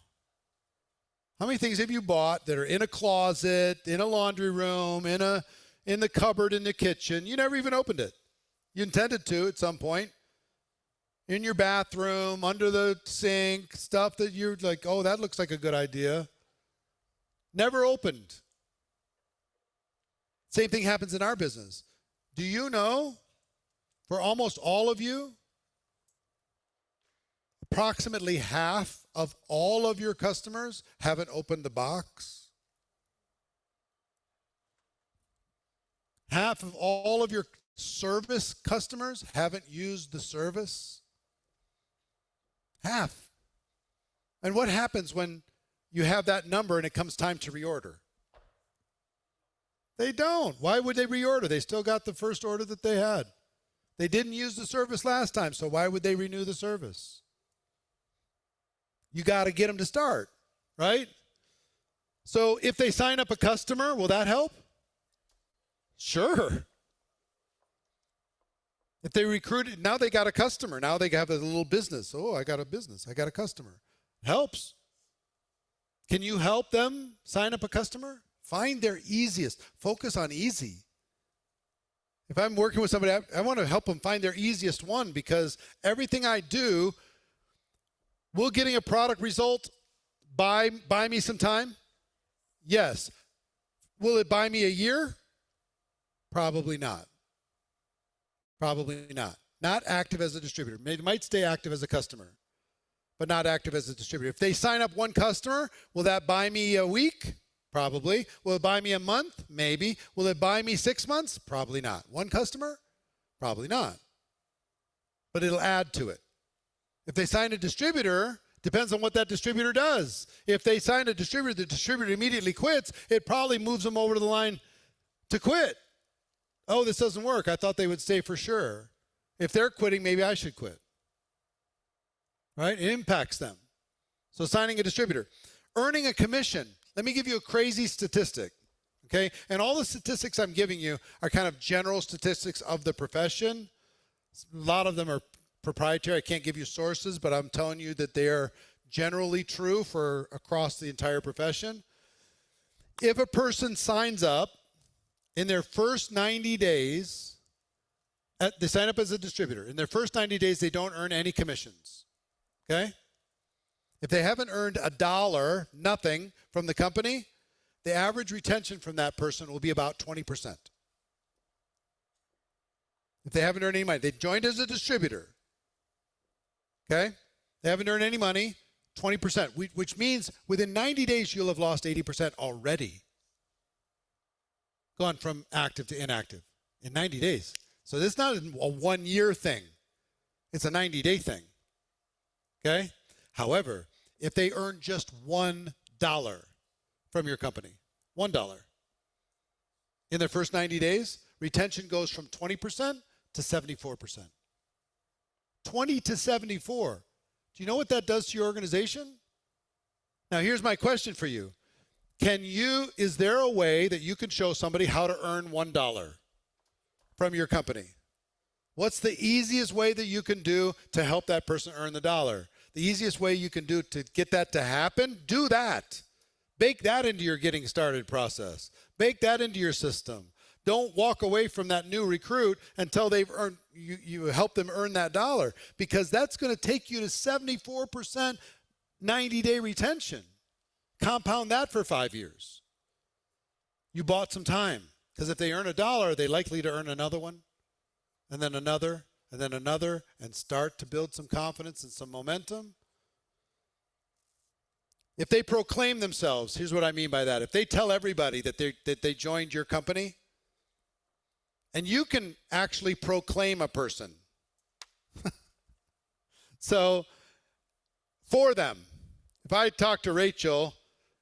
How many things have you bought that are in a closet, in a laundry room, in the cupboard in the kitchen? You never even opened it. You intended to at some point. In your bathroom, under the sink, stuff that you're like, oh, that looks like a good idea. Never opened. Same thing happens in our business. Do you know, for almost all of you, approximately half of all of your customers haven't opened the box? Half of all of your service customers haven't used the service? Half. And what happens when you have that number and it comes time to reorder? They don't. Why would they reorder? They still got the first order that they had. They didn't use the service last time, so why would they renew the service? You got to get them to start, right? So if they sign up a customer, will that help? Sure. If they recruited, now they got a customer. Now they have a little business. Oh, I got a business. I got a customer. Helps. Can you help them sign up a customer? Find their easiest. Focus on easy. If I'm working with somebody, I want to help them find their easiest one, because everything I do, will getting a product result buy me some time? Yes. Will it buy me a year? Probably not. Probably not. Not active as a distributor. They might stay active as a customer, but not active as a distributor. If they sign up one customer, will that buy me a week? Probably. Will it buy me a month? Maybe. Will it buy me 6 months? Probably not. One customer? Probably not. But it'll add to it. If they sign a distributor, depends on what that distributor does. If they sign a distributor, the distributor immediately quits, it probably moves them over to the line to quit. Oh, this doesn't work. I thought they would stay for sure. If they're quitting, maybe I should quit. Right? It impacts them. So signing a distributor. Earning a commission. Let me give you a crazy statistic. Okay? And all the statistics I'm giving you are kind of general statistics of the profession. A lot of them are proprietary. I can't give you sources, but I'm telling you that they are generally true for across the entire profession. If a person signs up in their first 90 days, they sign up as a distributor. In their first 90 days, they don't earn any commissions. Okay? If they haven't earned $1, nothing from the company, the average retention from that person will be about 20%. If they haven't earned any money, they joined as a distributor. Okay? They haven't earned any money, 20%, which means within 90 days, you'll have lost 80% already. Gone from active to inactive in 90 days. So this is not a 1 year thing. It's a 90-day thing. Okay? However, if they earn just $1 from your company, $1 in their first 90 days, retention goes from 20% to 74%. 20 to 74. Do you know what that does to your organization? Now, here's my question for you. Is there a way that you can show somebody how to earn $1 from your company? What's the easiest way that you can do to help that person earn the dollar? The easiest way you can do to get that to happen, do that. Bake that into your getting started process. Bake that into your system. Don't walk away from that new recruit until they've earned, you help them earn that dollar, because that's going to take you to 74% 90-day retention. Compound that for 5 years. You bought some time. Because if they earn $1, they're likely to earn another one, and then another, and then another, and start to build some confidence and some momentum. If they proclaim themselves, here's what I mean by that. If they tell everybody that they joined your company, and you can actually proclaim a person. So for them, if I talk to Rachel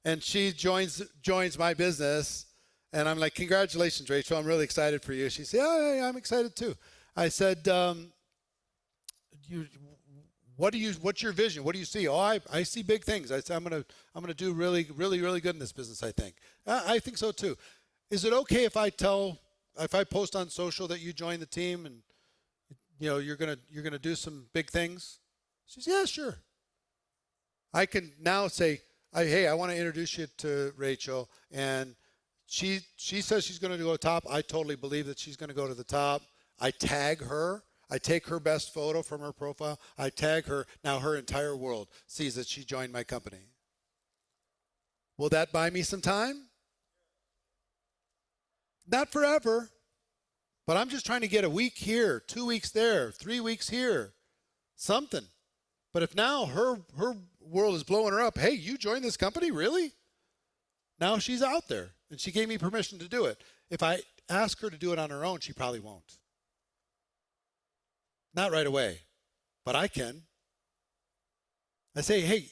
and she joins my business, and I'm like, congratulations, Rachel, I'm really excited for you. She said, yeah, I'm excited too. I said, what's your vision? What do you see? Oh, I see big things. I said, I'm gonna do really, really, really good in this business, I think. I think so too. Is it okay if I post on social that you joined the team and you're gonna do some big things? She says, yeah, sure. I can now say, hey, I want to introduce you to Rachel, and she says she's going to go to the top. I totally believe that she's going to go to the top. I tag her. I take her best photo from her profile. I tag her. Now her entire world sees that she joined my company. Will that buy me some time? Not forever, but I'm just trying to get a week here, 2 weeks there, 3 weeks here, something. But if now her world is blowing her up, hey, you joined this company, really? Now she's out there, and she gave me permission to do it. If I ask her to do it on her own, she probably won't. Not right away, but I can. I say, hey,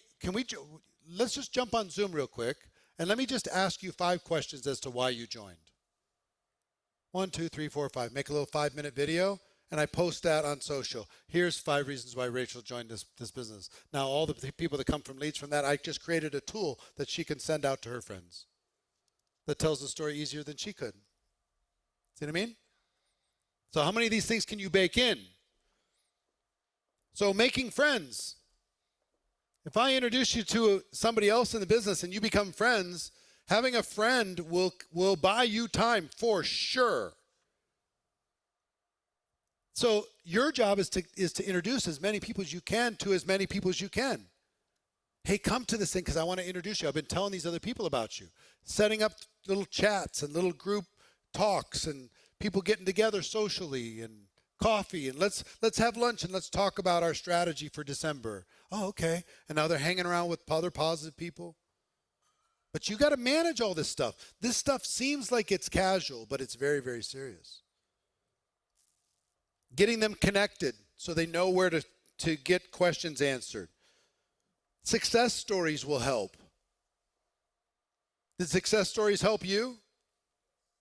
let's just jump on Zoom real quick, and let me just ask you 5 questions as to why you joined. 1, 2, 3, 4, 5. Make a little 5-minute video, and I post that on social. Here's 5 reasons why Rachel joined this business. Now, all the people that come from leads from that, I just created a tool that she can send out to her friends that tells the story easier than she could. See what I mean? So how many of these things can you bake in? So making friends. If I introduce you to somebody else in the business and you become friends, having a friend will buy you time for sure. So your job is to introduce as many people as you can to as many people as you can. Hey, come to this thing because I want to introduce you. I've been telling these other people about you. Setting up little chats and little group talks and people getting together socially and coffee and let's have lunch and let's talk about our strategy for December. Oh, okay. And now they're hanging around with other positive people. But you got to manage all this stuff. This stuff seems like it's casual, but it's very, very serious. Getting them connected so they know where to get questions answered. Success stories will help. Did success stories help you?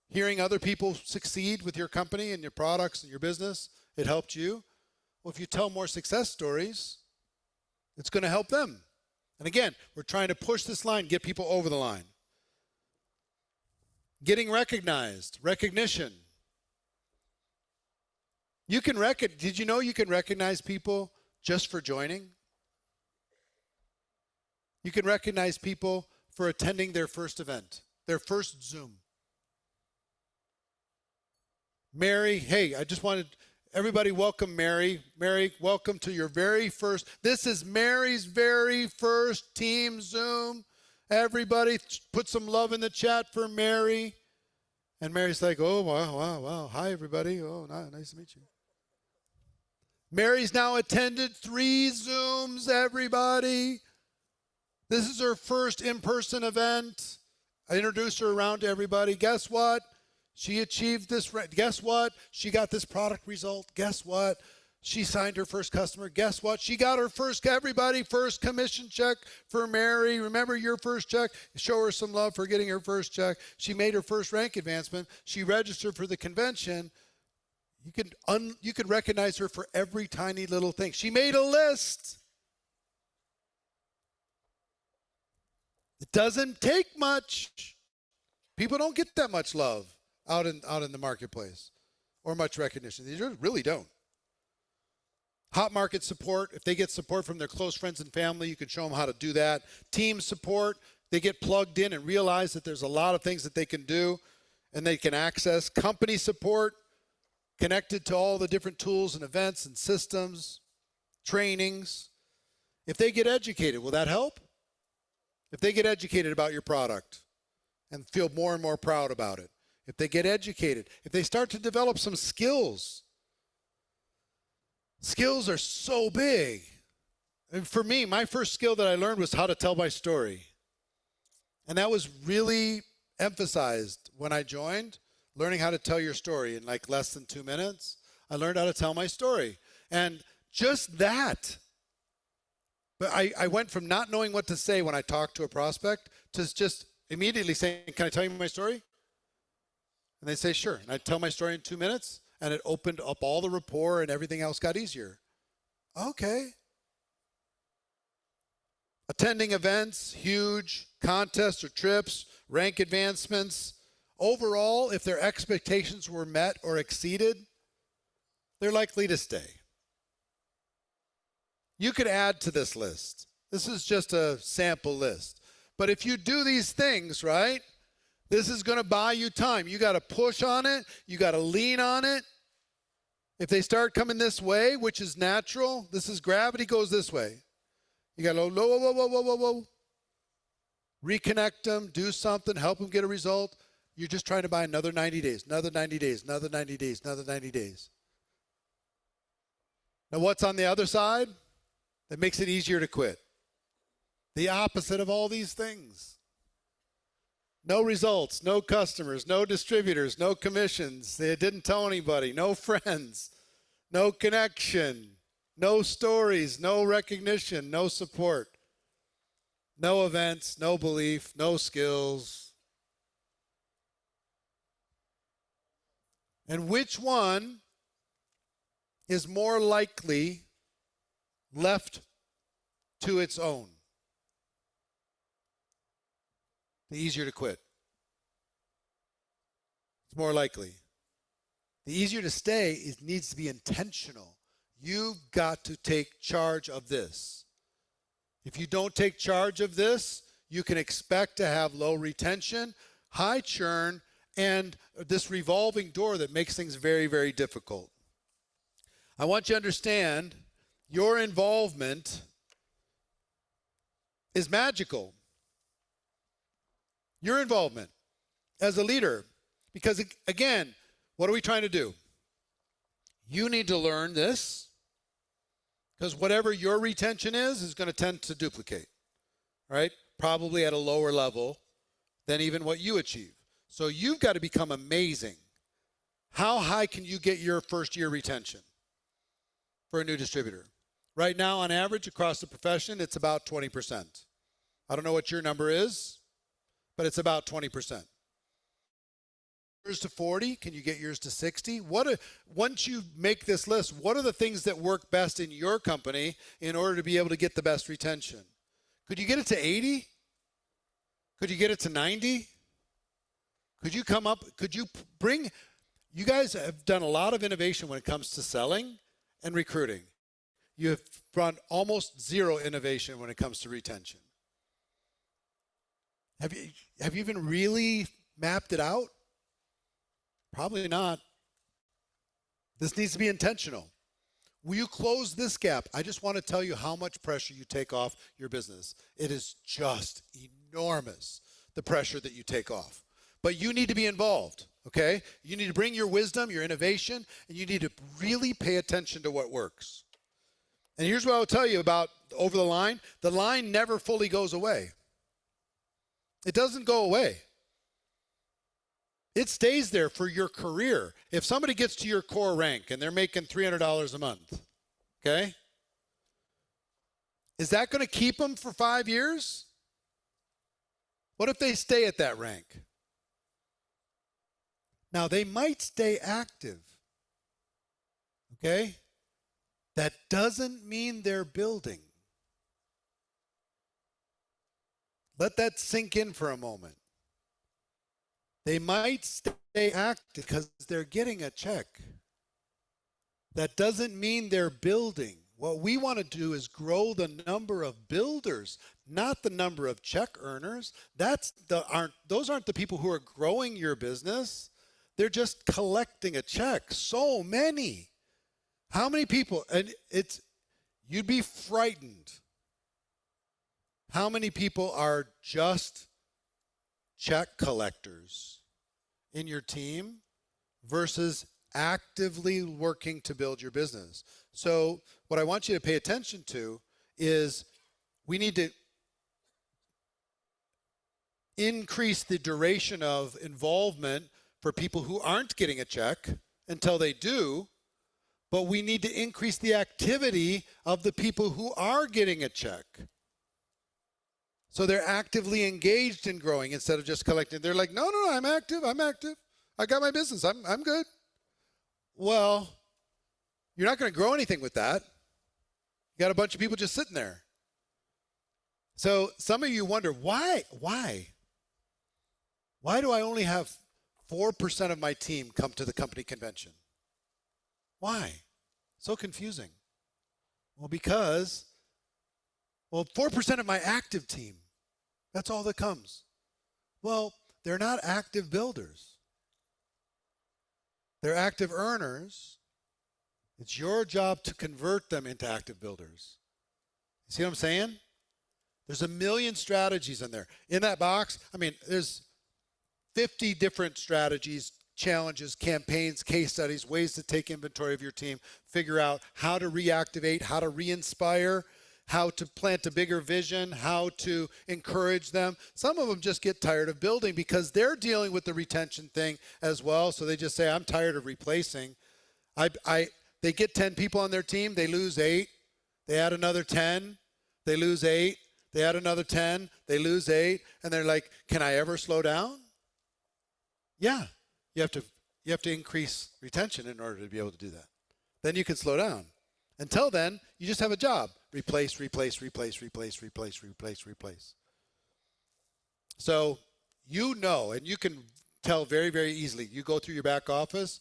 Hearing other people succeed with your company and your products and your business, it helped you. Well, if you tell more success stories, it's going to help them. And again, we're trying to push this line, get people over the line. Getting recognized, recognition. Did you know you can recognize people just for joining? You can recognize people for attending their first event, their first Zoom. Mary, hey, I just wanted everybody welcome Mary. Mary, welcome to your very first. This is Mary's very first team Zoom. Everybody put some love in the chat for Mary. And Mary's like, oh, wow. Hi, everybody. Oh, nice to meet you. Mary's now attended 3 Zooms, everybody. This is her first in-person event. I introduced her around to everybody. Guess what? She achieved this. Guess what? She got this product result. Guess what? She signed her first customer. Guess what? She got her first commission check for Mary. Remember your first check? Show her some love for getting her first check. She made her first rank advancement. She registered for the convention. You could recognize her for every tiny little thing. She made a list. It doesn't take much. People don't get that much love out in the marketplace or much recognition. They really don't. Hot market support. If they get support from their close friends and family, you can show them how to do that. Team support. They get plugged in and realize that there's a lot of things that they can do and they can access. Company support. Connected to all the different tools and events and systems, trainings. If they get educated, will that help? If they get educated about your product and feel more and more proud about it. If they get educated, if they start to develop some skills, skills are so big. And for me, my first skill that I learned was how to tell my story. And that was really emphasized when I joined, learning how to tell your story in like less than 2 minutes. I learned how to tell my story. And just that. But I went from not knowing what to say when I talked to a prospect to just immediately saying, can I tell you my story? And they say, sure. And I tell my story in 2 minutes, and it opened up all the rapport and everything else got easier. Okay. Attending events, huge contests or trips, rank advancements. Overall, if their expectations were met or exceeded, they're likely to stay. You could add to this list. This is just a sample list. But if you do these things, right, this is going to buy you time. You got to push on it. You got to lean on it. If they start coming this way, which is natural, this is gravity goes this way. You got to whoa. Reconnect them, do something, help them get a result. You're just trying to buy another 90 days, another 90 days, another 90 days, another 90 days. Now what's on the other side that makes it easier to quit? The opposite of all these things. No results, no customers, no distributors, no commissions. They didn't tell anybody, no friends, no connection, no stories, no recognition, no support, no events, no belief, no skills. And which one is more likely left to its own? The easier to quit. It's more likely. The easier to stay, it needs to be intentional. You've got to take charge of this. If you don't take charge of this, you can expect to have low retention, high churn, and this revolving door that makes things very, very difficult. I want you to understand your involvement is magical. Your involvement as a leader. Because again, what are we trying to do? You need to learn this, because whatever your retention is going to tend to duplicate, right? Probably at a lower level than even what you achieve. So you've got to become amazing. How high can you get your first year retention for a new distributor? Right now, on average, across the profession, it's about 20%. I don't know what your number is, but it's about 20%. Yours to 40, can you get yours to 60? Once you make this list, what are the things that work best in your company in order to be able to get the best retention? Could you get it to 80? Could you get it to 90? Could you you guys have done a lot of innovation when it comes to selling and recruiting. You have brought almost zero innovation when it comes to retention. Have you even really mapped it out? Probably not. This needs to be intentional. Will you close this gap? I just want to tell you how much pressure you take off your business. It is just enormous, the pressure that you take off. But you need to be involved, okay? You need to bring your wisdom, your innovation, and you need to really pay attention to what works. And here's what I'll tell you about over the line. The line never fully goes away. It doesn't go away. It stays there for your career. If somebody gets to your core rank and they're making $300 a month, okay? Is that going to keep them for 5 years? What if they stay at that rank? Now, they might stay active, okay? That doesn't mean they're building. Let that sink in for a moment. They might stay active because they're getting a check. That doesn't mean they're building. What we want to do is grow the number of builders, not the number of check earners. Those aren't the people who are growing your business. They're just collecting a check. So many. How many people? And you'd be frightened. How many people are just check collectors in your team versus actively working to build your business. So what I want you to pay attention to is we need to increase the duration of involvement for people who aren't getting a check until they do, but we need to increase the activity of the people who are getting a check. So they're actively engaged in growing instead of just collecting. They're like, no, I'm active. I got my business. I'm good. Well, you're not going to grow anything with that. You got a bunch of people just sitting there. So some of you wonder, why? Why do I only have 4% of my team come to the company convention? Why? So confusing. Well, because 4% of my active team, that's all that comes. Well, they're not active builders. They're active earners. It's your job to convert them into active builders. You see what I'm saying? There's a million strategies in there. In that box, there's 50 different strategies, challenges, campaigns, case studies, ways to take inventory of your team, figure out how to reactivate, how to re-inspire, how to plant a bigger vision, how to encourage them. Some of them just get tired of building because they're dealing with the retention thing as well. So they just say, I'm tired of replacing. They get 10 people on their team, they lose 8. They add another 10, they lose 8. They add another 10, they lose 8. And they're like, can I ever slow down? Yeah, you have to increase retention in order to be able to do that. Then you can slow down. Until then, you just have a job. Replace. So you know, and you can tell very, very easily. You go through your back office,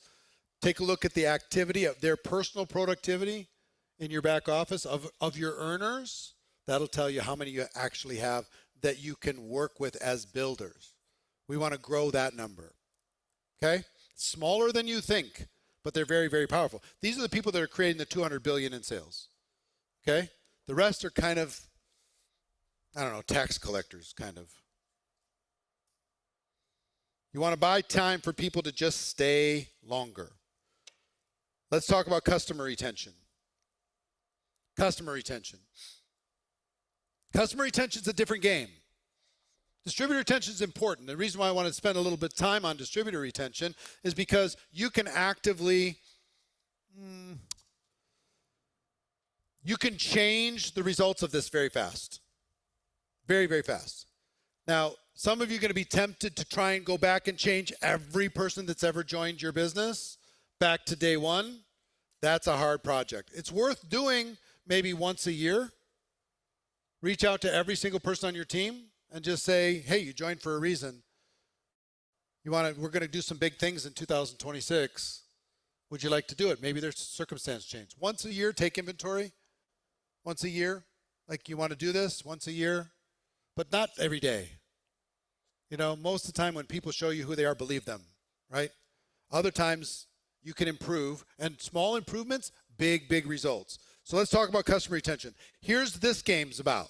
take a look at the activity of their personal productivity in your back office of your earners. That'll tell you how many you actually have that you can work with as builders. We want to grow that number. Okay? Smaller than you think, but they're very, very powerful. These are the people that are creating the $200 billion in sales. Okay? The rest are kind of, tax collectors, kind of. You want to buy time for people to just stay longer. Let's talk about customer retention. Customer retention. Customer retention is a different game. Distributor retention is important. The reason why I want to spend a little bit of time on distributor retention is because you can actively, you can change the results of this very fast. Very, very fast. Now, some of you are going to be tempted to try and go back and change every person that's ever joined your business back to day one. That's a hard project. It's worth doing maybe once a year. Reach out to every single person on your team and just say, hey, you joined for a reason. We're going to do some big things in 2026. Would you like to do it? Maybe there's circumstance change. Once a year, take inventory. Once a year. Like, you want to do this once a year, but not every day. Most of the time when people show you who they are, believe them, right? Other times you can improve, and small improvements, big, big results. So let's talk about customer retention. Here's this game's about.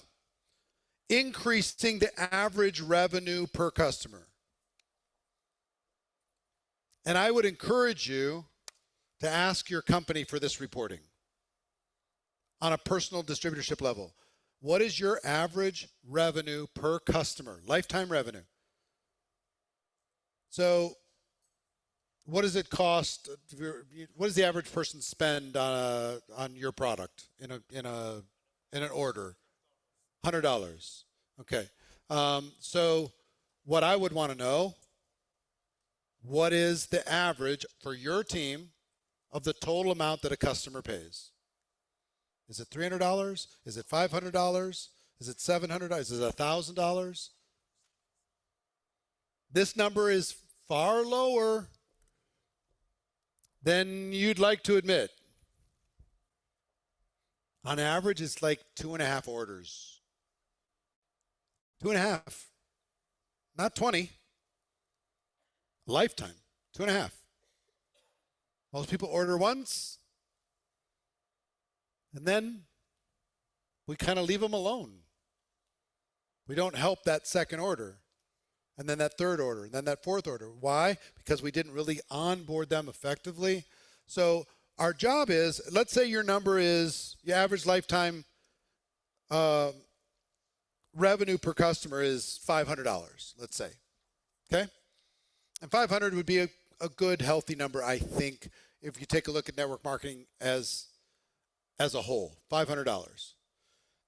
Increasing the average revenue per customer. And I would encourage you to ask your company for this reporting on a personal distributorship level. What is your average revenue per customer? Lifetime revenue. So what does it cost? What does the average person spend on your product in an order? $100. Okay. So what I would want to know, what is the average for your team of the total amount that a customer pays? Is it $300? Is it $500? Is it $700? Is it $1,000? This number is far lower than you'd like to admit. On average, it's like 2.5 orders. 2.5. Not 20. Lifetime. 2.5. Most people order once, and then we kind of leave them alone. We don't help that second order. and then that third order, and then that fourth order. Why? Because we didn't really onboard them effectively. So our job is, let's say your number is, your average lifetime revenue per customer is $500, let's say, okay? And 500 would be a good, healthy number, I think, if you take a look at network marketing as a whole, $500.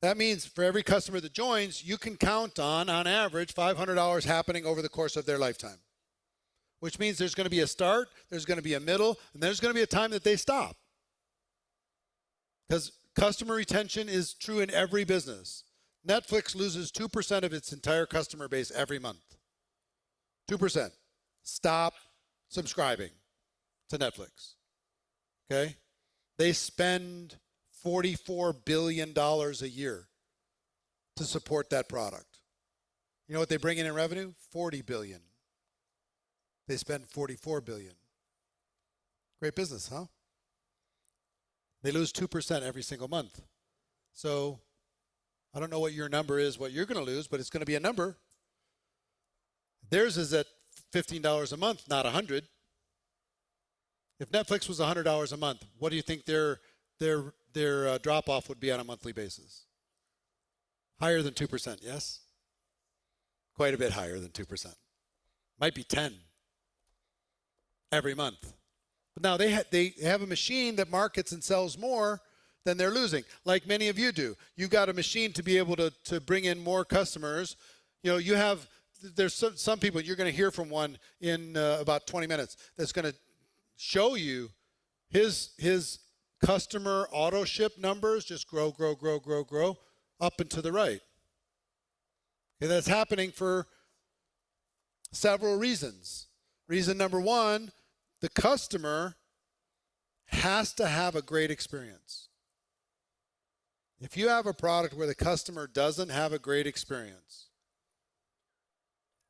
That means for every customer that joins, you can count on average, $500 happening over the course of their lifetime, which means there's going to be a start, there's going to be a middle, and there's going to be a time that they stop. Because customer retention is true in every business. Netflix loses 2% of its entire customer base every month. 2%. Stop subscribing to Netflix. Okay? They spend $44 billion a year to support that product. You know what they bring in revenue? $40 billion. They spend $44 billion. Great business, huh? They lose 2% every single month. So I don't know what your number is, what you're going to lose, but it's going to be a number. Theirs is at $15 a month, not $100. If Netflix was $100 a month, what do you think their drop-off would be on a monthly basis? Higher than 2%, yes? Quite a bit higher than 2%. Might be 10 every month. But now they have a machine that markets and sells more than they're losing, like many of you do. You've got a machine to be able to bring in more customers. You know, there's some people, you're going to hear from one in about 20 minutes, that's going to show you his customer auto ship numbers just grow up and to the right. And that's happening for several reasons. Reason number one, the customer has to have a great experience. If you have a product where the customer doesn't have a great experience,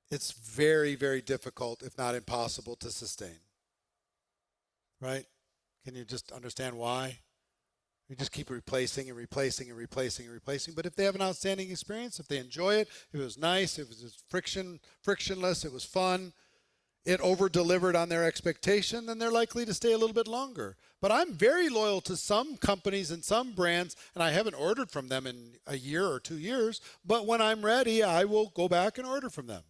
it's very, very difficult, if not impossible, to sustain. Right? Can you just understand why? You just keep replacing and replacing and replacing and replacing. But if they have an outstanding experience, if they enjoy it, if it was nice, if it was frictionless, it was fun, it over-delivered on their expectation, then they're likely to stay a little bit longer. But I'm very loyal to some companies and some brands, and I haven't ordered from them in a year or 2 years, but when I'm ready, I will go back and order from them.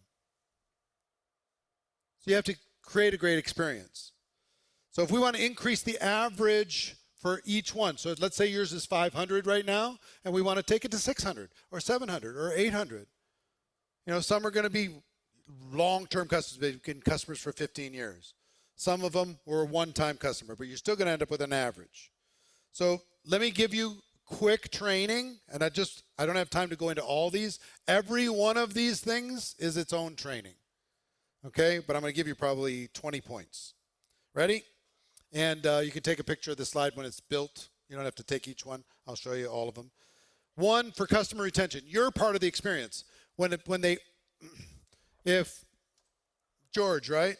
So you have to create a great experience. So if we want to increase the average for each one, so let's say yours is 500 right now, and we want to take it to 600 or 700 or 800. You know, some are going to be long-term customers. They've been customers for 15 years. Some of them were a one-time customer, but you're still going to end up with an average. So let me give you quick training, and I don't have time to go into all these. Every one of these things is its own training. Okay, but I'm going to give you probably 20 points. Ready? And you can take a picture of the slide when it's built. You don't have to take each one. I'll show you all of them. One, for customer retention. You're part of the experience. If George, right?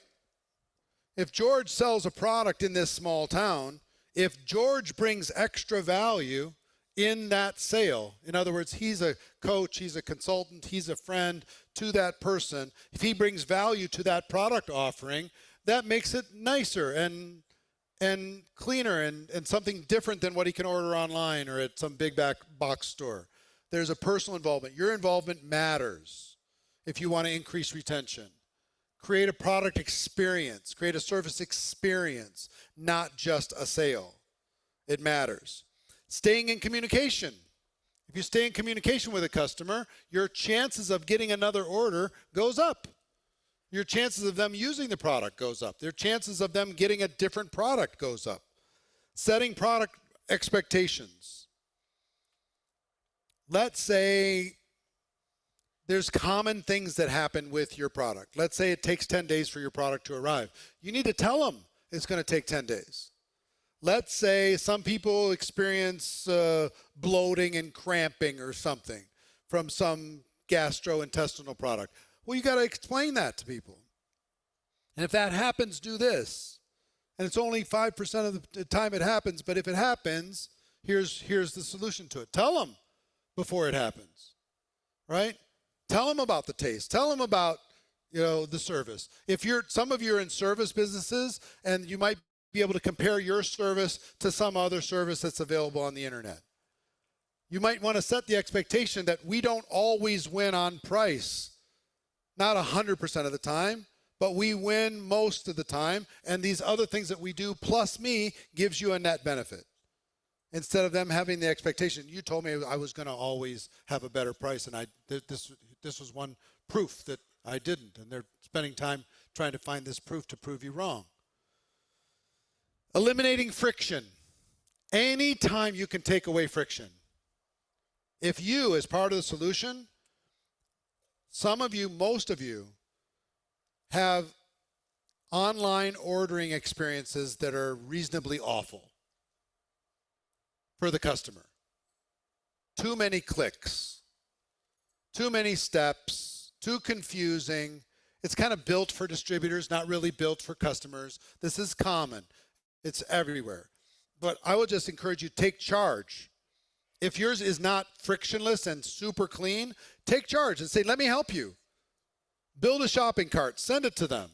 If George sells a product in this small town, if George brings extra value in that sale, in other words, he's a coach, he's a consultant, he's a friend to that person, if he brings value to that product offering, that makes it nicer and cleaner and something different than what he can order online or at some big box store. There's a personal involvement. Your involvement matters if you want to increase retention. Create a product experience. Create a service experience, not just a sale. It matters. Staying in communication. If you stay in communication with a customer, your chances of getting another order goes up. Your chances of them using the product goes up. Their chances of them getting a different product goes up. Setting product expectations. Let's say there's common things that happen with your product. Let's say it takes 10 days for your product to arrive. You need to tell them it's going to take 10 days. Let's say some people experience bloating and cramping or something from some gastrointestinal product. Well, you got to explain that to people. And if that happens, do this. And it's only 5% of the time it happens, but if it happens, here's the solution to it. Tell them before it happens, right? Tell them about the taste. Tell them about, the service. If some of you are in service businesses, and you might be able to compare your service to some other service that's available on the internet. You might want to set the expectation that we don't always win on price. Not 100% of the time, but we win most of the time. And these other things that we do plus me gives you a net benefit. Instead of them having the expectation, you told me I was going to always have a better price, and this was one proof that I didn't. And they're spending time trying to find this proof to prove you wrong. Eliminating friction. Anytime you can take away friction. If you, as part of the solution, some of you, most of you, have online ordering experiences that are reasonably awful for the customer. Too many clicks, too many steps, too confusing. It's kind of built for distributors, not really built for customers. This is common. It's everywhere. But I would just encourage you to take charge. If yours is not frictionless and super clean, take charge and say, let me help you. Build a shopping cart. Send it to them.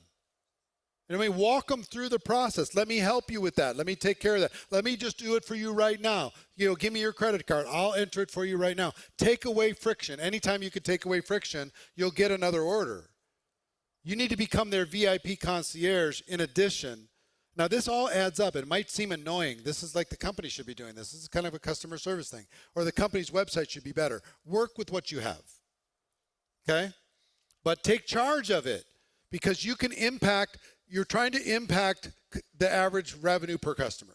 And I mean, walk them through the process. Let me help you with that. Let me take care of that. Let me just do it for you right now. Give me your credit card. I'll enter it for you right now. Take away friction. Anytime you can take away friction, you'll get another order. You need to become their VIP concierge in addition. Now, this all adds up. It might seem annoying. This is like the company should be doing this. This is kind of a customer service thing. Or the company's website should be better. Work with what you have. Okay? But take charge of it, because you're trying to impact the average revenue per customer.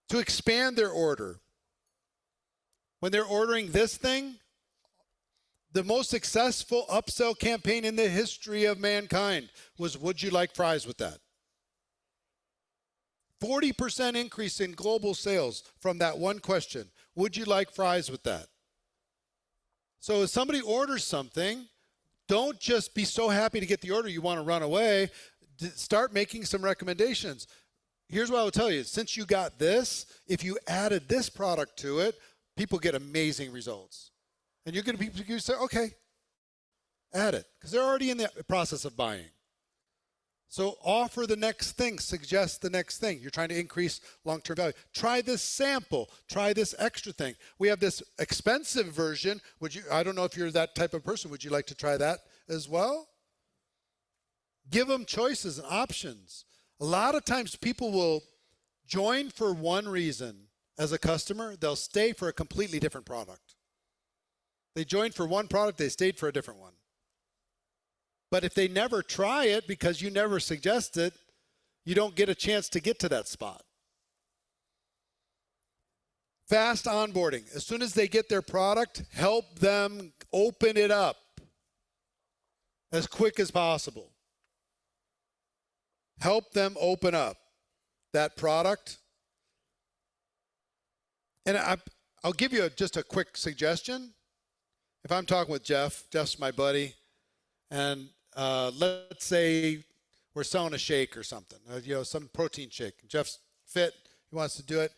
To expand their order. When they're ordering this thing, the most successful upsell campaign in the history of mankind was, would you like fries with that? 40% increase in global sales from that one question. Would you like fries with that? So if somebody orders something, don't just be so happy to get the order you want to run away. Start making some recommendations. Here's what I will tell you. Since you got this, if you added this product to it, people get amazing results. And you're going to be say, okay, add it, because they're already in the process of buying. So offer the next thing, suggest the next thing. You're trying to increase long-term value. Try this sample, try this extra thing. We have this expensive version. I don't know if you're that type of person. Would you like to try that as well? Give them choices and options. A lot of times people will join for one reason as a customer. They'll stay for a completely different product. They joined for one product, they stayed for a different one. But if they never try it because you never suggest it, you don't get a chance to get to that spot. Fast onboarding. As soon as they get their product, help them open it up as quick as possible. Help them open up that product. And I'll give you just a quick suggestion. If I'm talking with Jeff's my buddy, and let's say we're selling a shake or something, some protein shake. Jeff's fit, he wants to do it.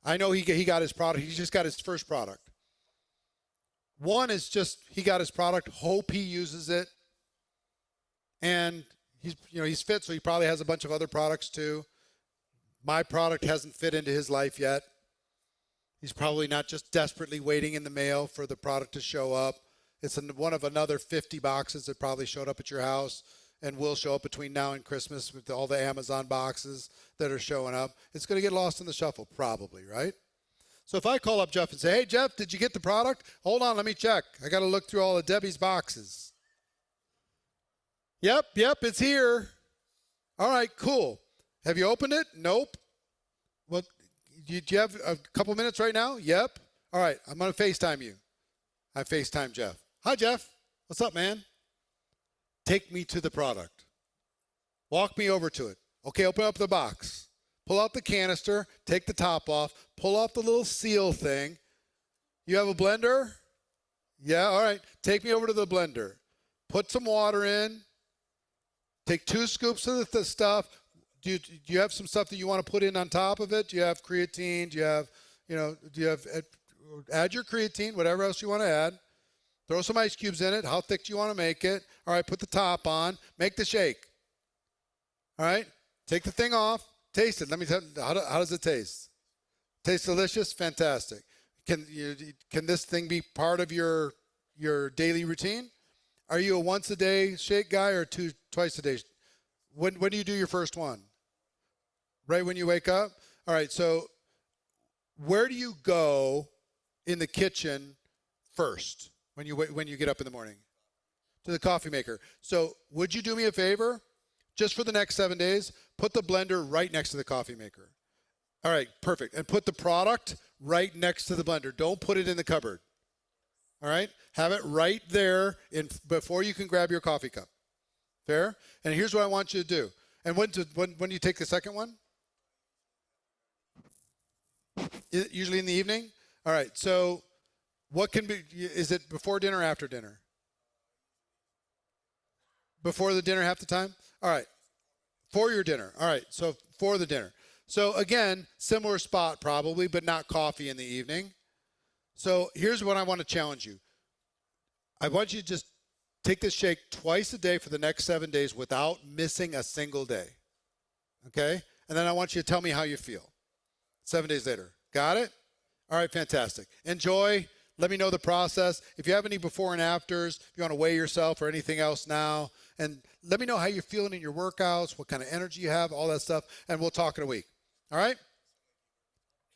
I know he got his product. He just got his first product. One is just he got his product, hope he uses it, and he's fit, so he probably has a bunch of other products too. My product hasn't fit into his life yet. He's probably not just desperately waiting in the mail for the product to show up. It's one of another 50 boxes that probably showed up at your house and will show up between now and Christmas with all the Amazon boxes that are showing up. It's going to get lost in the shuffle, probably, right? So if I call up Jeff and say, hey, Jeff, did you get the product? Hold on, let me check. I got to look through all of Debbie's boxes. Yep, it's here. All right, cool. Have you opened it? Nope. Well, do you have a couple minutes right now? Yep. All right, I'm going to FaceTime you. I FaceTime Jeff. Hi, Jeff. What's up, man? Take me to the product. Walk me over to it. Okay, open up the box. Pull out the canister. Take the top off. Pull off the little seal thing. You have a blender? Yeah, all right. Take me over to the blender. Put some water in. Take 2 scoops of the stuff. Do you have some stuff that you want to put in on top of it? Do you have creatine? Do you have, add your creatine, whatever else you want to add. Throw some ice cubes in it. How thick do you want to make it? All right, put the top on. Make the shake. All right, take the thing off. Taste it. Let me tell you, how does it taste? Tastes delicious? Fantastic. Can this thing be part of your daily routine? Are you a once a day shake guy or twice a day? When do you do your first one? Right when you wake up? All right, so where do you go in the kitchen first when you get up in the morning? To the coffee maker. So would you do me a favor? Just for the next 7 days, put the blender right next to the coffee maker. All right, perfect. And put the product right next to the blender. Don't put it in the cupboard. All right? Have it right there before you can grab your coffee cup. Fair? And here's what I want you to do. And when do you take the second one? Usually in the evening? All right, so is it before dinner or after dinner? Before the dinner half the time? All right, for your dinner. All right, so for the dinner. So again, similar spot probably, but not coffee in the evening. So here's what I want to challenge you. I want you to just take this shake twice a day for the next 7 days without missing a single day. Okay? And then I want you to tell me how you feel 7 days later. Got it? All right, fantastic. Enjoy. Let me know the process. If you have any before and afters, if you want to weigh yourself or anything else now, and let me know how you're feeling in your workouts, what kind of energy you have, all that stuff, and we'll talk in a week. All right?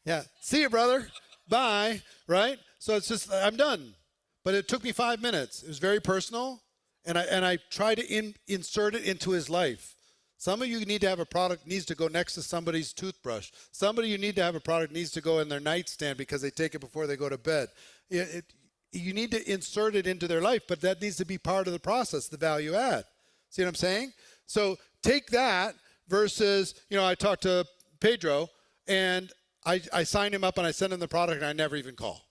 Yeah. See you, brother. Bye. Right? So it's just, I'm done. But it took me 5 minutes. It was very personal, and I tried to insert it into his life. Some of you need to have a product needs to go next to somebody's toothbrush. Somebody you need to have a product needs to go in their nightstand because they take it before they go to bed. You need to insert it into their life, but that needs to be part of the process, the value add. See what I'm saying? So take that versus, I talked to Pedro, and I signed him up and I sent him the product and I never even call.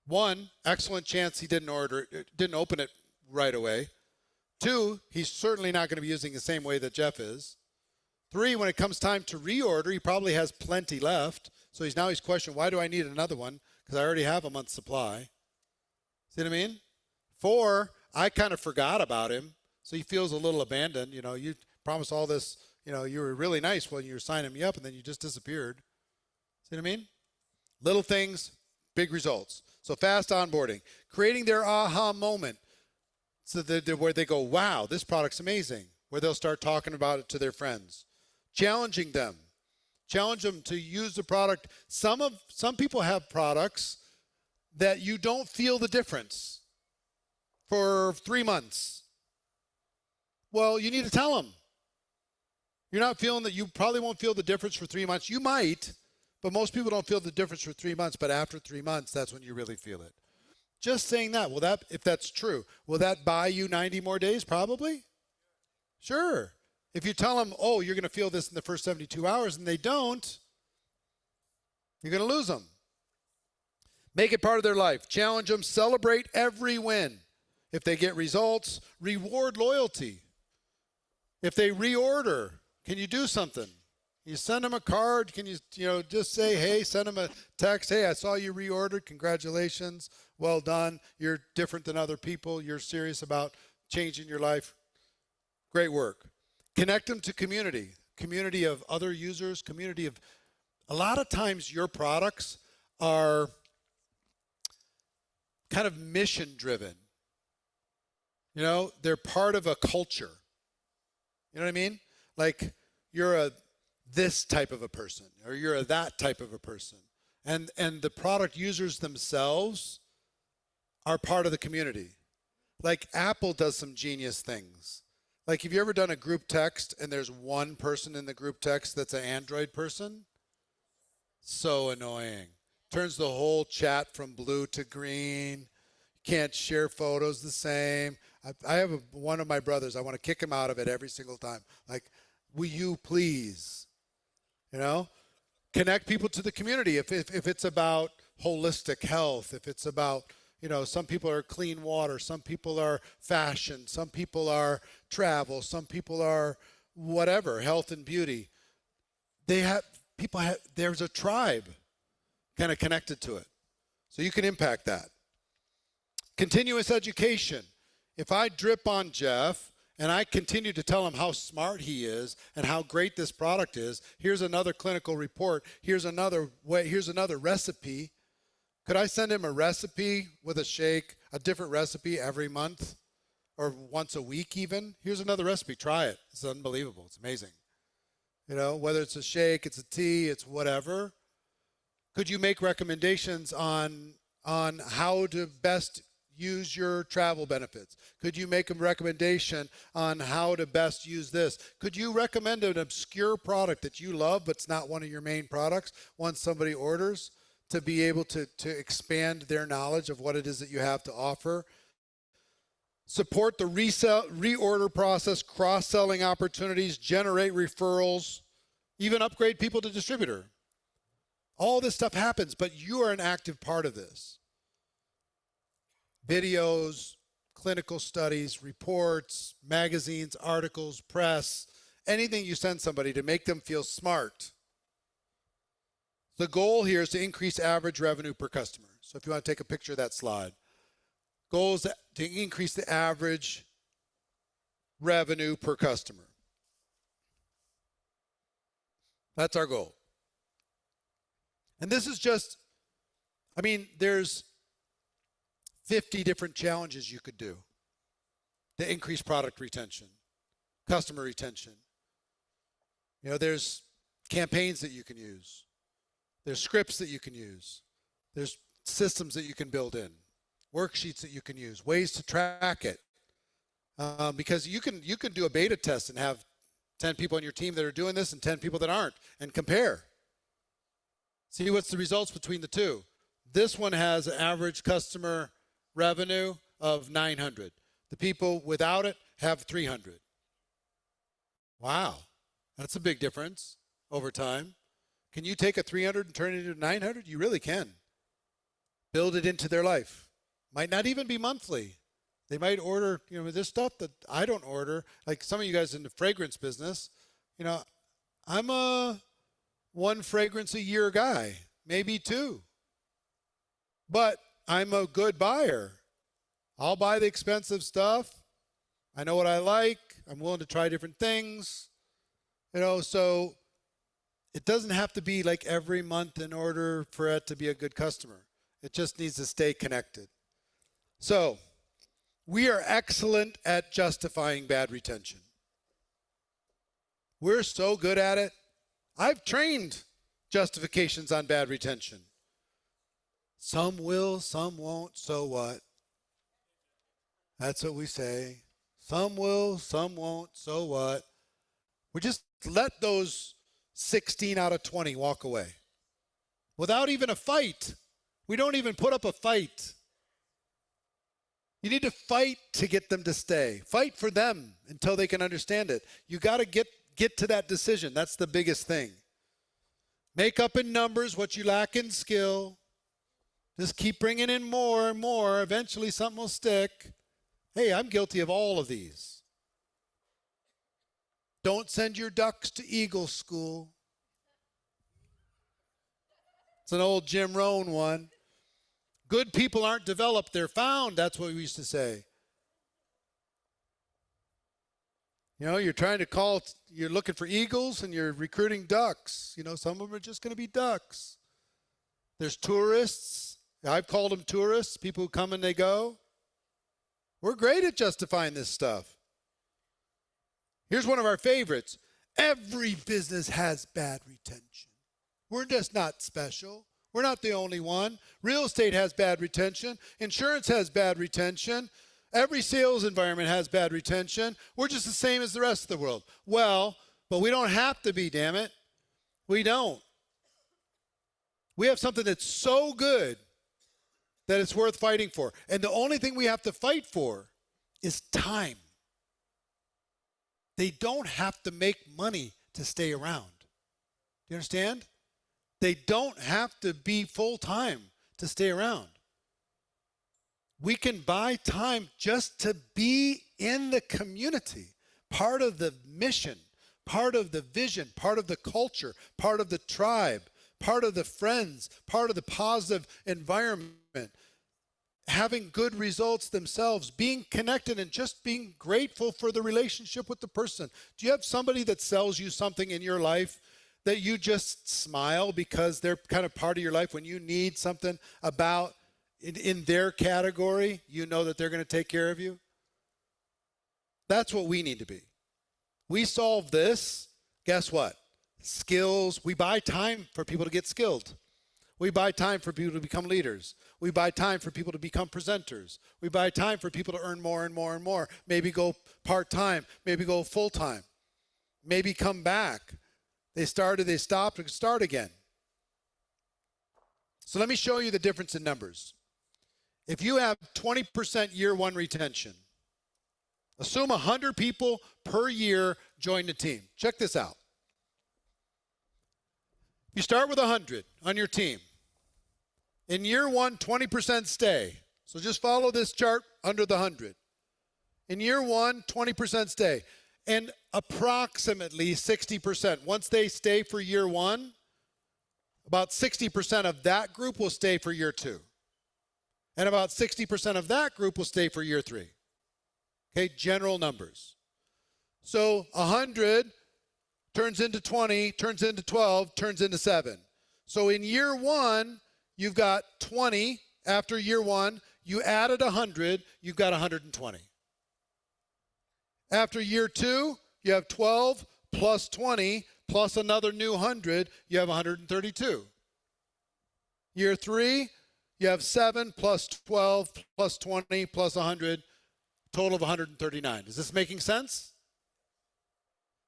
One, excellent chance he didn't open it right away. Two, he's certainly not going to be using the same way that Jeff is. Three, when it comes time to reorder, he probably has plenty left. So he's questioning, why do I need another one? Because I already have a month's supply. See what I mean? Four, I kind of forgot about him. So he feels a little abandoned. You promised all this, you were really nice when you were signing me up and then you just disappeared. See what I mean? Little things, big results. So fast onboarding, creating their aha moment. So where they go, wow, this product's amazing. Where they'll start talking about it to their friends. Challenging them. Challenge them to use the product. Some people have products that you don't feel the difference for 3 months. Well, you need to tell them. You're not feeling that, you probably won't feel the difference for 3 months. You might, but most people don't feel the difference for 3 months. But after 3 months, that's when you really feel it. Just saying that, if that's true, will that buy you 90 more days? Probably. Sure. If you tell them, oh, you're going to feel this in the first 72 hours, and they don't, you're going to lose them. Make it part of their life. Challenge them. Celebrate every win. If they get results, reward loyalty. If they reorder, can you do something? You send them a card. Can you just say, hey, send them a text. Hey, I saw you reordered. Congratulations. Well done. You're different than other people. You're serious about changing your life. Great work. Connect them to community of other users, a lot of times your products are kind of mission driven. They're part of a culture. You know what I mean? Like you're this type of a person or you're that type of a person. And the product users themselves are part of the community. Like Apple does some genius things. Like, have you ever done a group text and there's one person in the group text that's an Android person? So annoying. Turns the whole chat from blue to green. Can't share photos the same. I have one of my brothers. I want to kick him out of it every single time. Like, will you please? Connect people to the community. If it's about holistic health, if it's about some people are clean water, some people are fashion, some people are travel, some people are whatever, health and beauty. There's a tribe kind of connected to it. So you can impact that. Continuous education. If I drip on Jeff and I continue to tell him how smart he is and how great this product is, here's another clinical report, here's another way, here's another recipe. Could I send him a recipe with a shake, a different recipe every month or once a week even? Here's another recipe. Try it. It's unbelievable. It's amazing. You know, whether it's a shake, it's a tea, it's whatever. Could you make recommendations on how to best use your travel benefits? Could you make a recommendation on how to best use this? Could you recommend an obscure product that you love but's not one of your main products once somebody orders, to be able to expand their knowledge of what it is that you have to offer? Support the reorder process, cross-selling opportunities, generate referrals, even upgrade people to distributor. All this stuff happens, but you are an active part of this. Videos, clinical studies, reports, magazines, articles, press, anything you send somebody to make them feel smart. The goal here is to increase average revenue per customer. So if you want to take a picture of that slide. Goal is to increase the average revenue per customer. That's our goal. And this is just, I mean, there's 50 different challenges you could do to increase product retention, customer retention. You know, there's campaigns that you can use. There's scripts that you can use. There's systems that you can build in, worksheets that you can use, ways to track it. Because you can do a beta test and have 10 people on your team that are doing this and 10 people that aren't, and compare. See what's the results between the two. This one has an average customer revenue of 900. The people without it have 300. Wow, that's a big difference over time. Can you take a 300 and turn it into 900? You really can. Build it into their life. Might not even be monthly. They might order, you know, this stuff that I don't order. Like some of you guys in the fragrance business, you know, I'm a 1 fragrance a year guy, maybe 2. But I'm a good buyer. I'll buy the expensive stuff. I know what I like. I'm willing to try different things. You know, so it doesn't have to be like every month in order for it to be a good customer. It just needs to stay connected. So we are excellent at justifying bad retention. We're so good at it. I've trained justifications on bad retention. Some will, some won't, so what? That's what we say. Some will, some won't, so what? We just let those 16 out of 20 walk away without even a fight. We don't even put up a fight. You need to fight to get them to stay. Fight for them until they can understand it. You got to get to that decision. That's the biggest thing. Make up in numbers what you lack in skill. Just keep bringing in more and more. Eventually something will stick. Hey, I'm guilty of all of these. Don't send your ducks to Eagle School. It's an old Jim Rohn one. Good people aren't developed, they're found. That's what we used to say. You know, you're looking for eagles and you're recruiting ducks. You know, some of them are just going to be ducks. There's tourists. I've called them tourists, people who come and they go. We're great at justifying this stuff. Here's one of our favorites. Every business has bad retention. We're just not special. We're not the only one. Real estate has bad retention. Insurance has bad retention. Every sales environment has bad retention. We're just the same as the rest of the world. Well, but we don't have to be, damn it. We don't. We have something that's so good that it's worth fighting for. And the only thing we have to fight for is time. They don't have to make money to stay around. Do you understand? They don't have to be full-time to stay around. We can buy time just to be in the community, part of the mission, part of the vision, part of the culture, part of the tribe, part of the friends, part of the positive environment, having good results themselves, being connected and just being grateful for the relationship with the person. Do you have somebody that sells you something in your life that you just smile because they're kind of part of your life? When you need something about in their category, you know that they're going to take care of you? That's what we need to be. We solve this, guess what? Skills. We buy time for people to get skilled. We buy time for people to become leaders. We buy time for people to become presenters. We buy time for people to earn more and more and more. Maybe go part-time, maybe go full-time, maybe come back. They started, they stopped, and start again. So let me show you the difference in numbers. If you have 20% year one retention, assume 100 people per year join the team. Check this out. You start with 100 on your team. In year one, 20% stay. So just follow this chart under the 100. In year one, 20% stay. And approximately 60%. Once they stay for year one, about 60% of that group will stay for year two. And about 60% of that group will stay for year three. Okay, general numbers. So 100 turns into 20, turns into 12, turns into 7. So in year one, you've got 20. After year one, you added 100, you've got 120. After year two, you have 12 plus 20 plus another new 100, you have 132. Year three, you have 7 plus 12 plus 20 plus 100, total of 139. Is this making sense?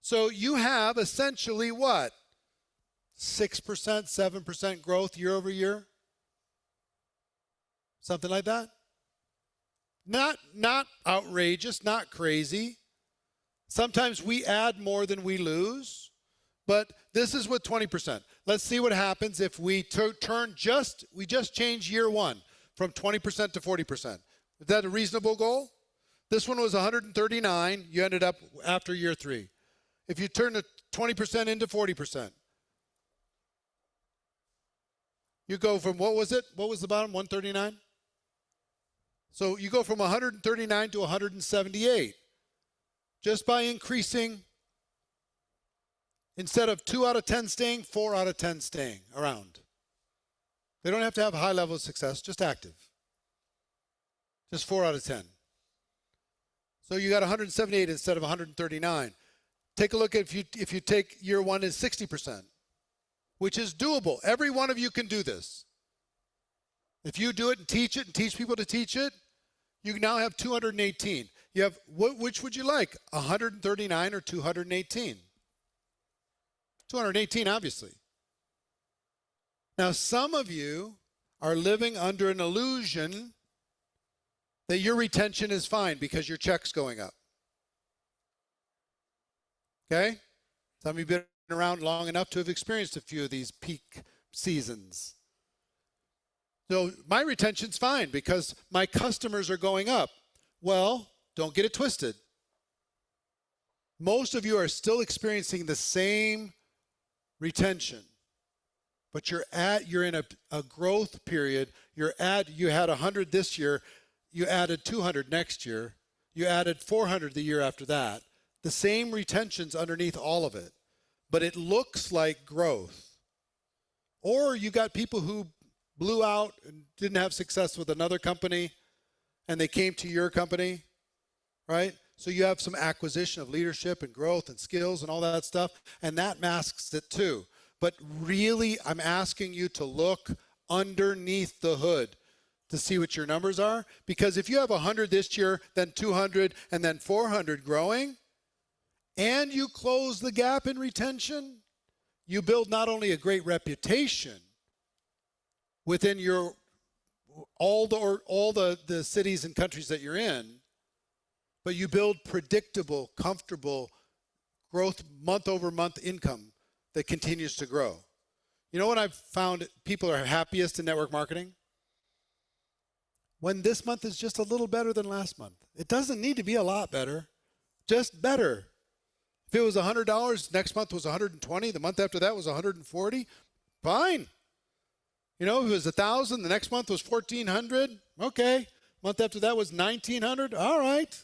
So you have essentially what? 6%, 7% growth year over year? Something like that? Not outrageous, not crazy. Sometimes we add more than we lose, but this is with 20%. Let's see what happens if we we just change year one from 20% to 40%. Is that a reasonable goal? This one was 139. You ended up after year three. If you turn the 20% into 40%, you go from, what was it? What was the bottom? 139? So you go from 139 to 178 just by increasing, instead of 2 out of 10 staying, 4 out of 10 staying around. They don't have to have a high level of success, just active. Just 4 out of 10. So you got 178 instead of 139. Take a look at if you take year one as 60%, which is doable. Every one of you can do this. If you do it and teach people to teach it, you now have 218. You have, which would you like, 139 or 218? 218, obviously. Now, some of you are living under an illusion that your retention is fine because your check's going up. Okay? Some of you have been around long enough to have experienced a few of these peak seasons. So my retention's fine because my customers are going up. Well, don't get it twisted. Most of you are still experiencing the same retention, but you're in a growth period. You had 100 this year, you added 200 next year, you added 400 the year after that. The same retention's underneath all of it, but it looks like growth. Or you got people who blew out and didn't have success with another company and they came to your company, right? So you have some acquisition of leadership and growth and skills and all that stuff, and that masks it too. But really, I'm asking you to look underneath the hood to see what your numbers are, because if you have 100 this year, then 200, and then 400 growing, and you close the gap in retention, you build not only a great reputation within all the cities and countries that you're in, but you build predictable, comfortable growth, month over month income that continues to grow. You know what I've found people are happiest in network marketing? When this month is just a little better than last month. It doesn't need to be a lot better, just better. If it was $100, next month was $120, the month after that was $140, Fine. You know, if it was 1,000, the next month was 1,400. Okay. Month after that was 1,900. All right.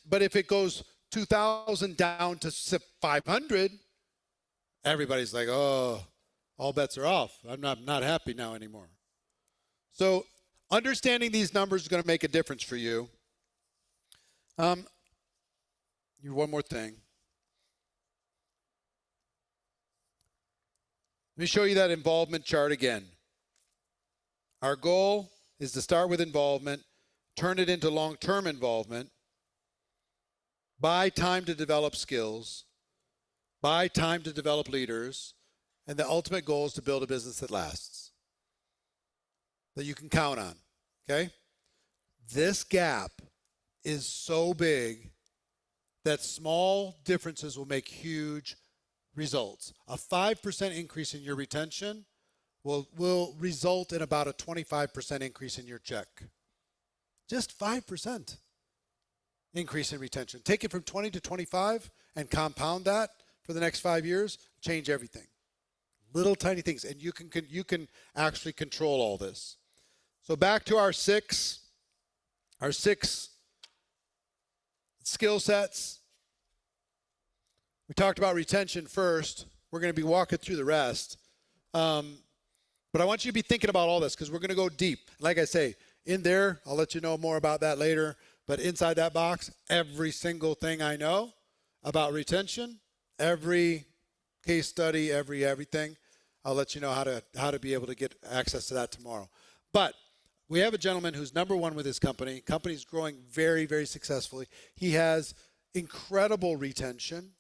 But if it goes 2,000 down to 500, everybody's like, oh, all bets are off. I'm not happy now anymore. So understanding these numbers is going to make a difference for you. One more thing. Let me show you that involvement chart again. Our goal is to start with involvement, turn it into long-term involvement, buy time to develop skills, buy time to develop leaders, and the ultimate goal is to build a business that lasts, that you can count on, okay? This gap is so big that small differences will make huge results. A 5% increase in your retention will result in about a 25% increase in your check. Just 5% increase in retention. Take it from 20 to 25 and compound that for the next 5 years, change everything. Little tiny things, and you can actually control all this. So back to our six skill sets. We talked about retention first. We're going to be walking through the rest. But I want you to be thinking about all this because we're going to go deep. Like I say, in there, I'll let you know more about that later. But inside that box, every single thing I know about retention, every case study, everything, I'll let you know how to be able to get access to that tomorrow. But we have a gentleman who's number one with his company. Company's growing very, very successfully. He has incredible retention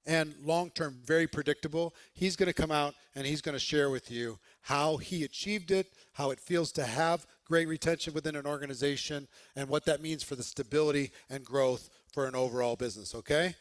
and long-term, very predictable. He's going to come out and he's going to share with you how he achieved it, how it feels to have great retention within an organization, and what that means for the stability and growth for an overall business, okay?